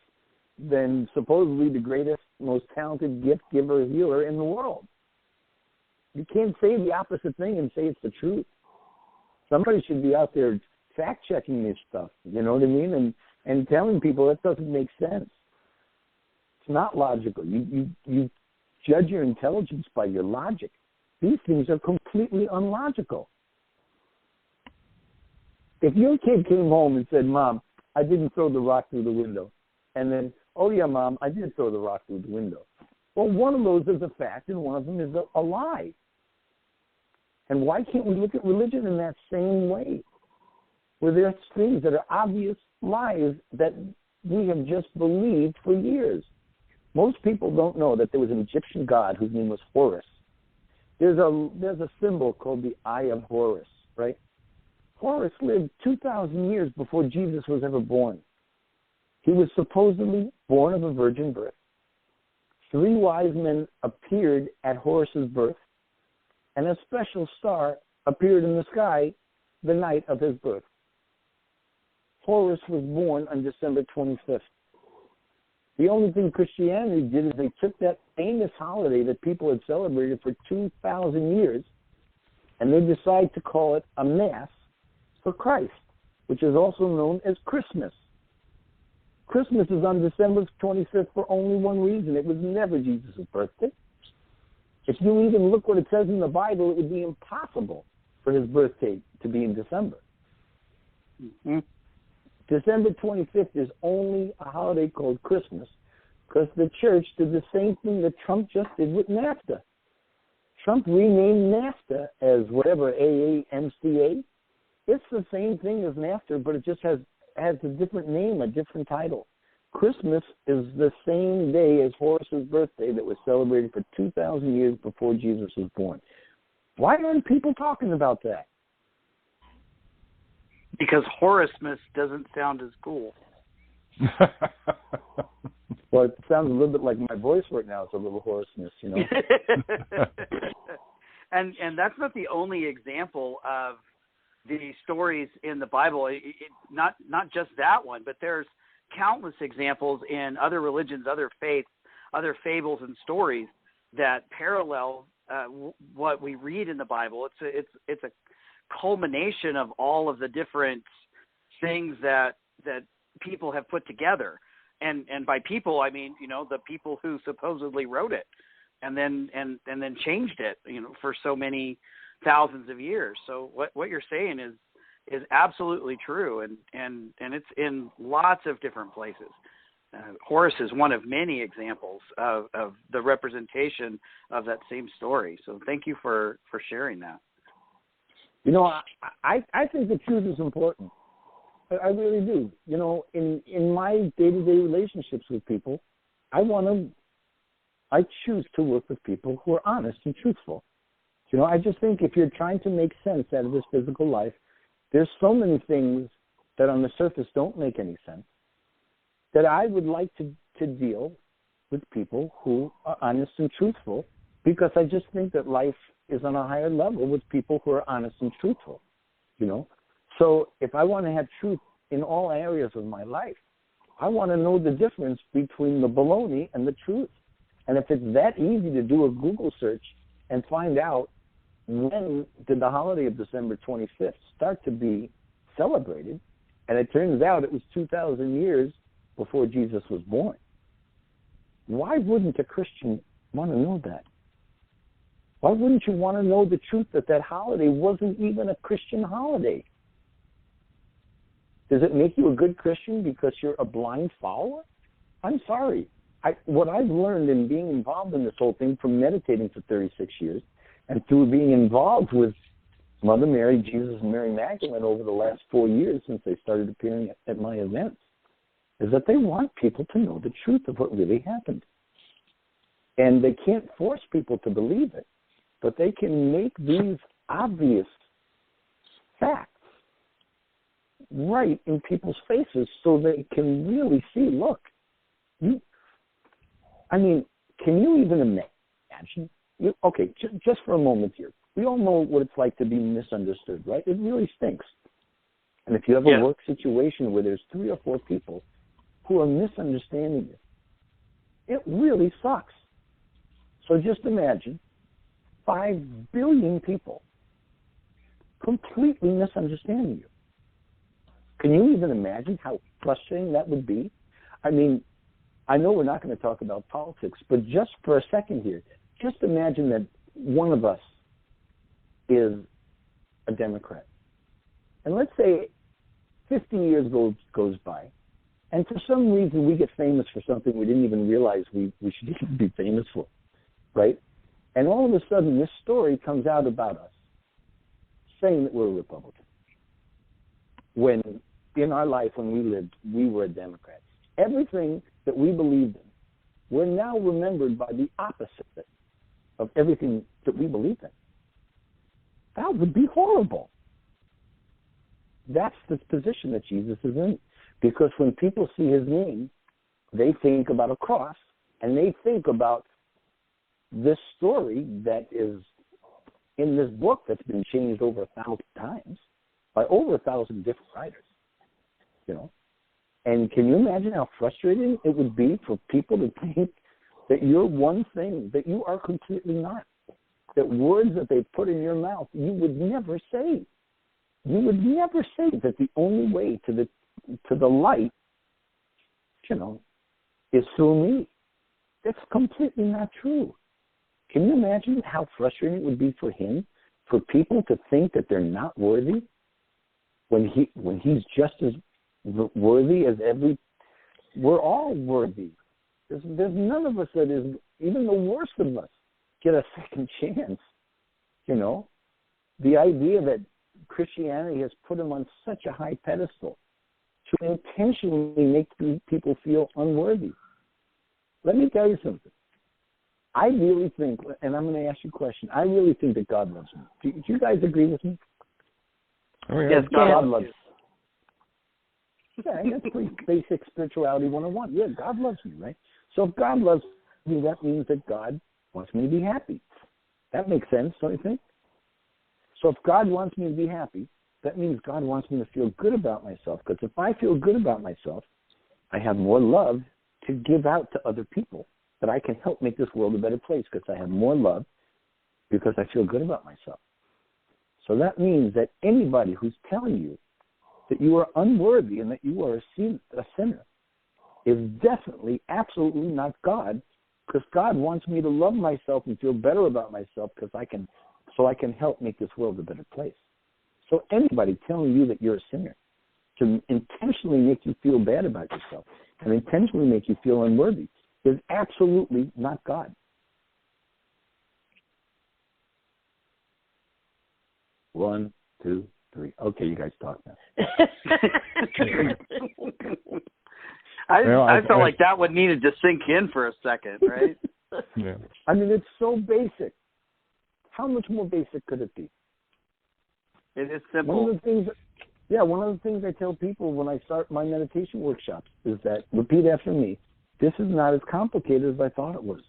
than supposedly the greatest, most talented gift giver healer in the world. You can't say the opposite thing and say it's the truth. Somebody should be out there fact-checking this stuff, you know what I mean, and telling people that doesn't make sense. It's not logical. You judge your intelligence by your logic. These things are completely unlogical. If your kid came home and said, Mom, I didn't throw the rock through the window, and then, oh, yeah, Mom, I did throw the rock through the window. Well, one of those is a fact, and one of them is a lie. And why can't we look at religion in that same way, where there's things that are obvious lies that we have just believed for years? Most people don't know that there was an Egyptian god whose name was Horus. There's a symbol called the Eye of Horus, right? Horus lived 2,000 years before Jesus was ever born. He was supposedly born of a virgin birth. 3 wise men appeared at Horus's birth, and a special star appeared in the sky the night of his birth. Horus was born on December 25th. The only thing Christianity did is they took that famous holiday that people had celebrated for 2,000 years, and they decided to call it a Mass for Christ, which is also known as Christmas. Christmas is on December 25th for only one reason. It was never Jesus' birthday. If you even look what it says in the Bible, it would be impossible for his birthday to be in December. Mm-hmm. December 25th is only a holiday called Christmas because the church did the same thing that Trump just did with NAFTA. Trump renamed NAFTA as whatever, AAMCA. It's the same thing as NAFTA, but it just has a different name, a different title. Christmas is the same day as Horus's birthday that was celebrated for 2,000 years before Jesus was born. Why aren't people talking about that? Because Horusmas doesn't sound as cool. Well, it sounds a little bit like my voice right now. It's a little Horusmas, you know. and that's not the only example of the stories in the Bible. Not just that one, but there's countless examples in other religions, other faiths, other fables and stories that parallel what we read in the Bible. It's a culmination of all of the different things that people have put together, and by people I mean the people who supposedly wrote it, and then changed it for so many thousands of years. So what you're saying is absolutely true, and it's in lots of different places. Horus is one of many examples of the representation of that same story. So thank you for sharing that. I think the truth is important. I really do. In my day-to-day relationships with people, I choose to work with people who are honest and truthful. I just think if you're trying to make sense out of this physical life, there's so many things that on the surface don't make any sense that I would like to deal with people who are honest and truthful, because I just think that life is on a higher level with people who are honest and truthful, So if I want to have truth in all areas of my life, I want to know the difference between the baloney and the truth. And if it's that easy to do a Google search and find out when did the holiday of December 25th start to be celebrated, and it turns out it was 2,000 years before Jesus was born, why wouldn't a Christian want to know that? Why wouldn't you want to know the truth that holiday wasn't even a Christian holiday? Does it make you a good Christian because you're a blind follower? I'm sorry. What I've learned in being involved in this whole thing, from meditating for 36 years and through being involved with Mother Mary, Jesus, and Mary Magdalene over the last 4 years since they started appearing at my events, is that they want people to know the truth of what really happened. And they can't force people to believe it, but they can make these obvious facts right in people's faces so they can really see, look, can you even imagine? Okay, just for a moment here. We all know what it's like to be misunderstood, right? It really stinks. And if you have a work situation where there's 3 or 4 people who are misunderstanding you, it really sucks. So just imagine 5 billion people completely misunderstanding you. Can you even imagine how frustrating that would be? I know we're not going to talk about politics, but just for a second here, just imagine that one of us is a Democrat. And let's say 50 years goes by, and for some reason we get famous for something we didn't even realize we should even be famous for, right? And all of a sudden this story comes out about us, saying that we're a Republican. When in our life, when we lived, we were a Democrat. Everything that we believed in, we're now remembered by the opposite of everything that we believed in. That would be horrible. That's the position that Jesus is in. Because when people see his name, they think about a cross, and they think about this story that is in this book that's been changed over 1,000 times by over 1,000 different writers. And can you imagine how frustrating it would be for people to think that you're one thing, that you are completely not? That words that they put in your mouth, you would never say. You would never say that the only way to the light, is through me. That's completely not true. Can you imagine how frustrating it would be for him, for people to think that they're not worthy, when he's just as worthy as we're all worthy. There's none of us that is, even the worst of us, get a second chance. The idea that Christianity has put him on such a high pedestal to intentionally make people feel unworthy. Let me tell you something. I really think, and I'm going to ask you a question, I really think that God loves me. Do you guys agree with me? Oh, yeah. Yes, God loves you. Yeah, that's pretty basic spirituality 101. Yeah, God loves me, right? So if God loves me, that means that God wants me to be happy. That makes sense, don't you think? So if God wants me to be happy, that means God wants me to feel good about myself. Because if I feel good about myself, I have more love to give out to other people, that I can help make this world a better place because I have more love because I feel good about myself. So that means that anybody who's telling you that you are unworthy and that you are a sinner is definitely, absolutely not God, because God wants me to love myself and feel better about myself so I can help make this world a better place. So anybody telling you that you're a sinner, to intentionally make you feel bad about yourself and intentionally make you feel unworthy, is absolutely not God. One, two, three. Okay, you guys talk now. I felt like that would needed to sink in for a second, right? Yeah. I mean, it's so basic. How much more basic could it be? It is simple. One of the things I tell people when I start my meditation workshops is that, repeat after me, this is not as complicated as I thought it was.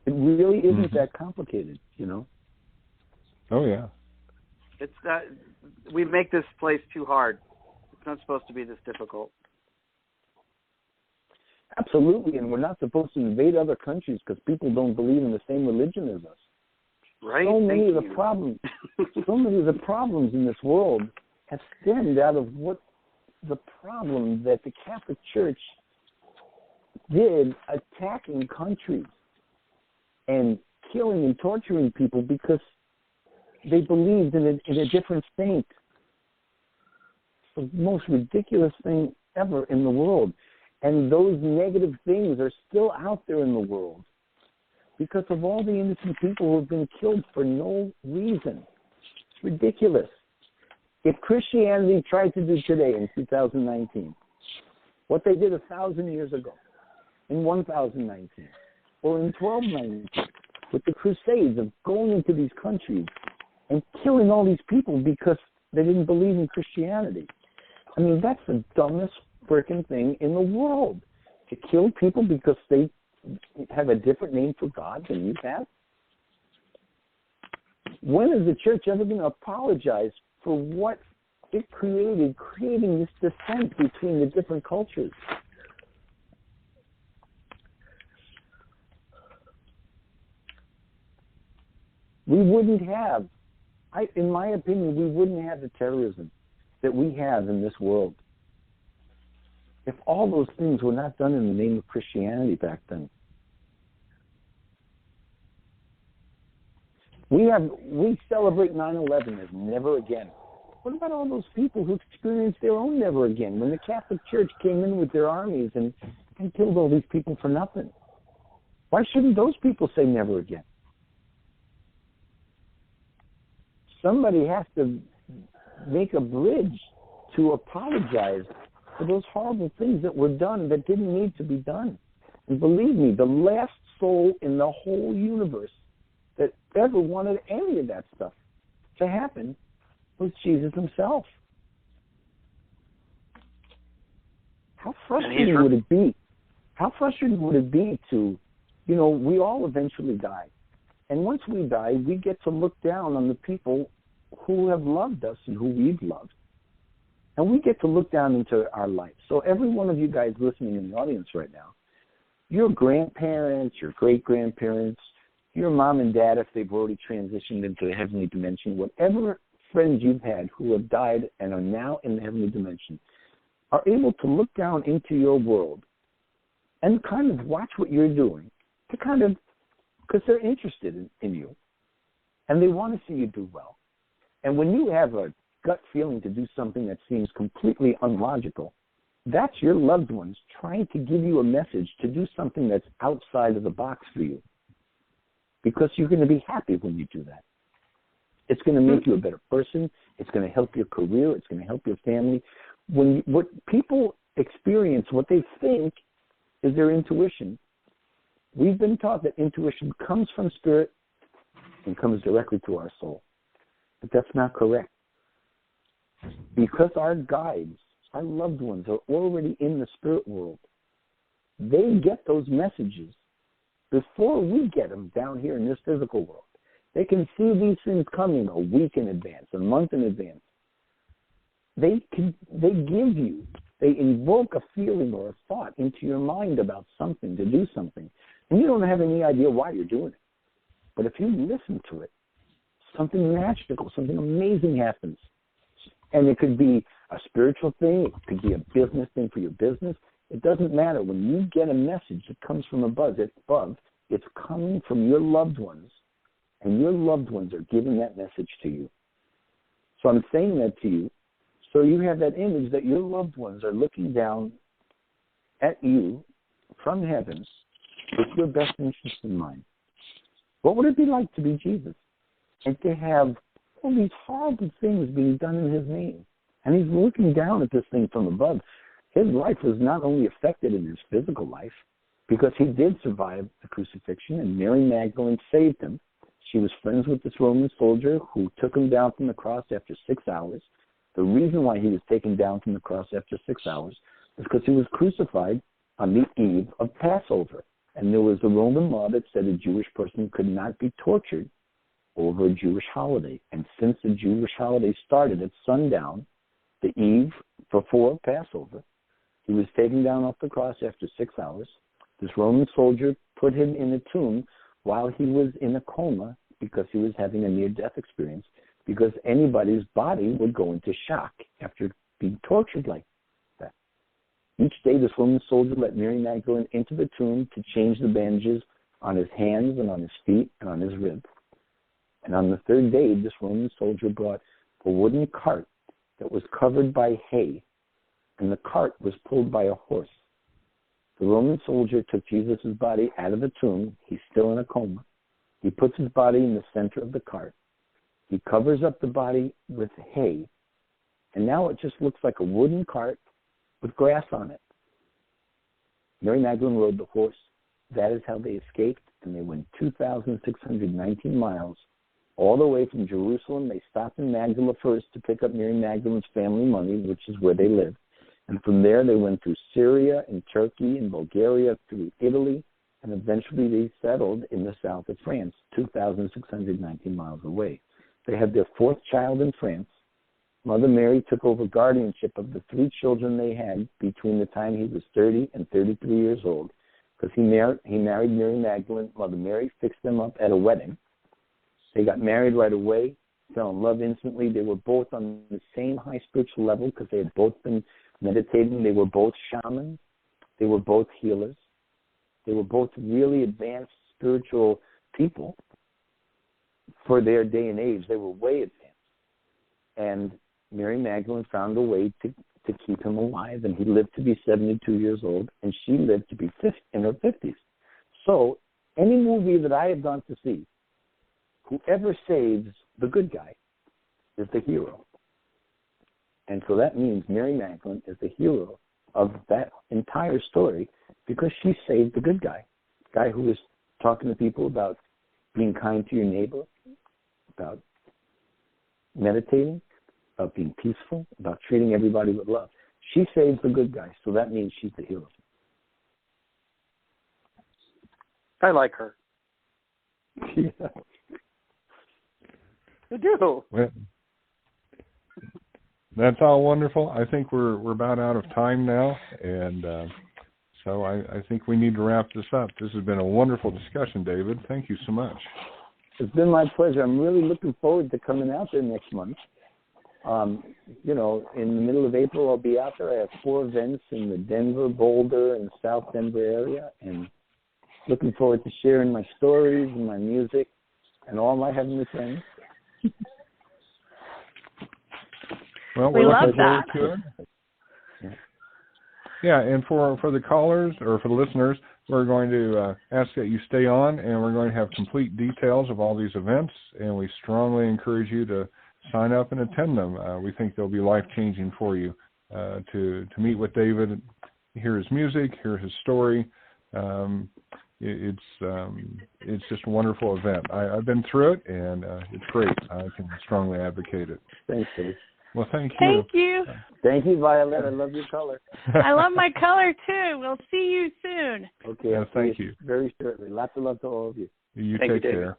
It really isn't that complicated, Oh, yeah. It's we make this place too hard. It's not supposed to be this difficult. Absolutely, and we're not supposed to invade other countries because people don't believe in the same religion as us. Right. So many of the problems in this world have stemmed out of what the problem that the Catholic Church did, attacking countries and killing and torturing people because they believed in a different saint. It's the most ridiculous thing ever in the world. And those negative things are still out there in the world because of all the innocent people who have been killed for no reason. It's ridiculous. If Christianity tried to do today in 2019 what they did 1,000 years ago, in 1019, or in 1219, with the Crusades of going into these countries and killing all these people because they didn't believe in Christianity. I mean, that's the dumbest freaking thing in the world, to kill people because they have a different name for God than you have. When is the church ever going to apologize for what it created, creating this dissent between the different cultures? We wouldn't have, in my opinion, we wouldn't have the terrorism that we have in this world if all those things were not done in the name of Christianity back then. We celebrate 9/11 as never again. What about all those people who experienced their own never again when the Catholic Church came in with their armies and killed all these people for nothing? Why shouldn't those people say never again? Somebody has to make a bridge to apologize for those horrible things that were done that didn't need to be done. And believe me, the last soul in the whole universe that ever wanted any of that stuff to happen was Jesus himself. How frustrating would it be? How frustrating would it be to, we all eventually die. And once we die, we get to look down on the people who have loved us and who we've loved. And we get to look down into our life. So every one of you guys listening in the audience right now, your grandparents, your great-grandparents, your mom and dad, if they've already transitioned into the heavenly dimension, whatever friends you've had who have died and are now in the heavenly dimension, are able to look down into your world and kind of watch what you're doing, to kind of, because they're interested in you, and they want to see you do well. And when you have a gut feeling to do something that seems completely unlogical, that's your loved ones trying to give you a message to do something that's outside of the box for you, because you're going to be happy when you do that. It's going to make you a better person. It's going to help your career. It's going to help your family. What people experience, what they think is their intuition. We've been taught that intuition comes from spirit and comes directly to our soul. But that's not correct. Because our guides, our loved ones, are already in the spirit world, they get those messages before we get them down here in this physical world. They can see these things coming a week in advance, a month in advance. They invoke a feeling or a thought into your mind about something, to do something, and you don't have any idea why you're doing it. But if you listen to it, something magical, something amazing happens. And it could be a spiritual thing, it could be a business thing for your business. It doesn't matter. When you get a message that comes from above, it's coming from your loved ones, and your loved ones are giving that message to you. So I'm saying that to you, so you have that image that your loved ones are looking down at you from heaven with your best interest in mind. What would it be like to be Jesus and to have all these horrible things being done in his name? And he's looking down at this thing from above. His life was not only affected in his physical life, because he did survive the crucifixion, and Mary Magdalene saved him. She was friends with this Roman soldier who took him down from the cross after 6 hours. The reason why he was taken down from the cross after 6 hours is because he was crucified on the eve of Passover. And there was a Roman law that said a Jewish person could not be tortured over a Jewish holiday. And since the Jewish holiday started at sundown, the eve before Passover, he was taken down off the cross after 6 hours. This Roman soldier put him in a tomb while he was in a coma because he was having a near-death experience, because anybody's body would go into shock after being tortured like that. Each day, this Roman soldier let Mary Magdalene into the tomb to change the bandages on his hands and on his feet and on his ribs. And on the third day, this Roman soldier brought a wooden cart that was covered by hay, and the cart was pulled by a horse. The Roman soldier took Jesus' body out of the tomb. He's still in a coma. He puts his body in the center of the cart. He covers up the body with hay, and now it just looks like a wooden cart with grass on it. Mary Magdalene rode the horse. That is how they escaped, and they went 2,619 miles all the way from Jerusalem. They stopped in Magdala first to pick up Mary Magdalene's family money, which is where they lived. And from there, they went through Syria and Turkey and Bulgaria, through Italy, and eventually they settled in the south of France, 2,619 miles away. They had their fourth child in France. Mother Mary took over guardianship of the 3 children they had between the time he was 30 and 33 years old, because he married Mary Magdalene. Mother Mary fixed them up at a wedding. They got married right away, fell in love instantly. They were both on the same high spiritual level because they had both been meditating. They were both shamans. They were both healers. They were both really advanced spiritual people for their day and age. They were way advanced. And Mary Magdalene found a way to keep him alive, and he lived to be 72 years old, and she lived to be in her 50s. So any movie that I have gone to see, whoever saves the good guy is the hero. And so that means Mary Magdalene is the hero of that entire story, because she saved the good guy, the guy who was talking to people about being kind to your neighbor, about meditating, about being peaceful, about treating everybody with love. She saves the good guy, so that means she's the hero. I like her. Yeah. I do. That's all wonderful. I think we're about out of time now, and so I think we need to wrap this up. This has been a wonderful discussion, David. Thank you so much. It's been my pleasure. I'm really looking forward to coming out there next month. You know, in the middle of April, I'll be out there. I have 4 events in the Denver, Boulder, and South Denver area, and looking forward to sharing my stories and my music and all my heavenly friends. Well, we love that. To it. Yeah, and for the callers or for the listeners, we're going to ask that you stay on, and we're going to have complete details of all these events, and we strongly encourage you to sign up and attend them. We think they'll be life-changing for you to meet with David, hear his music, hear his story. It's just a wonderful event. I've been through it, and it's great. I can strongly advocate it. Thanks, Dave. Well, thank you. Thank you. Thank you, Vialet. I love your color. I love my color, too. We'll see you soon. Okay. Yeah, thank you. Very shortly. Lots of love to all of you. You Thank take you, care.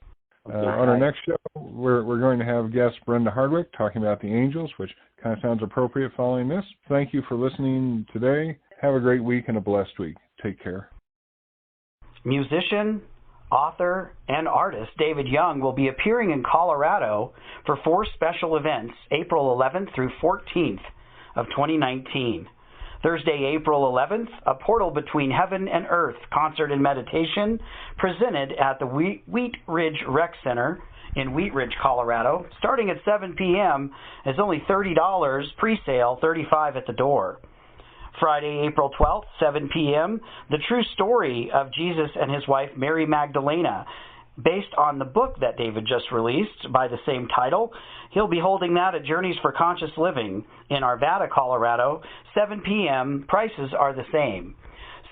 Okay, on our next show, we're going to have guest Brenda Hardwick talking about the angels, which kind of sounds appropriate following this. Thank you for listening today. Have a great week and a blessed week. Take care. Musician, author, and artist David Young will be appearing in Colorado for 4 special events, April 11th through 14th of 2019. Thursday, April 11th, A Portal Between Heaven and Earth concert and meditation presented at the Wheat Ridge Rec Center in Wheat Ridge, Colorado, starting at 7 p.m. is only $30, pre-sale $35 at the door. Friday, April 12th, 7 p.m., The True Story of Jesus and His Wife Mary Magdalena, based on the book that David just released by the same title. He'll be holding that at Journeys for Conscious Living in Arvada, Colorado, 7 p.m. Prices are the same.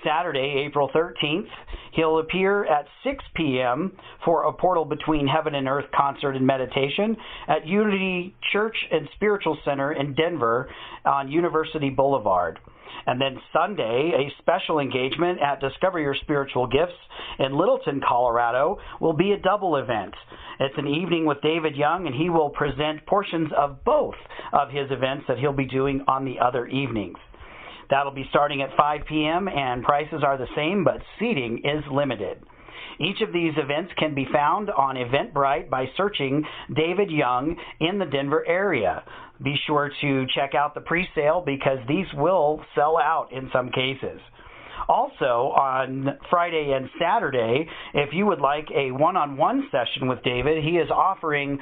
Saturday, April 13th, he'll appear at 6 p.m. for A Portal Between Heaven and Earth concert and meditation at Unity Church and Spiritual Center in Denver on University Boulevard. And then Sunday, a special engagement at Discover Your Spiritual Gifts in Littleton, Colorado, will be a double event. It's an evening with David Young, and he will present portions of both of his events that he'll be doing on the other evenings. That'll be starting at 5 p.m., and prices are the same, but seating is limited. Each of these events can be found on Eventbrite by searching David Young in the Denver area. Be sure to check out the pre-sale because these will sell out in some cases. Also, on Friday and Saturday, if you would like a one-on-one session with David, he is offering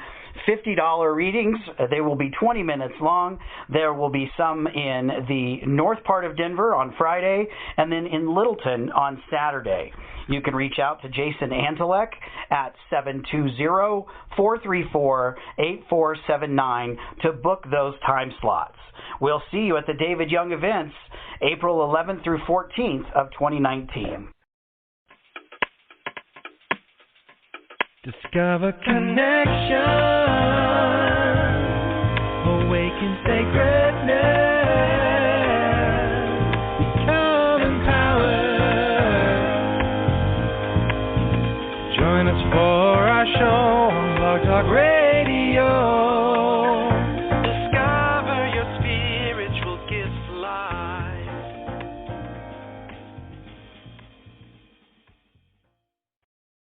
$50 readings. They will be 20 minutes long. There will be some in the north part of Denver on Friday and then in Littleton on Saturday. You can reach out to Jason Antelek at 720-434-8479 to book those time slots. We'll see you at the David Young events, April 11th through 14th of 2019. Discover connection, awaken sacredness, become empowered. Join us for our show on Blog Talk Radio.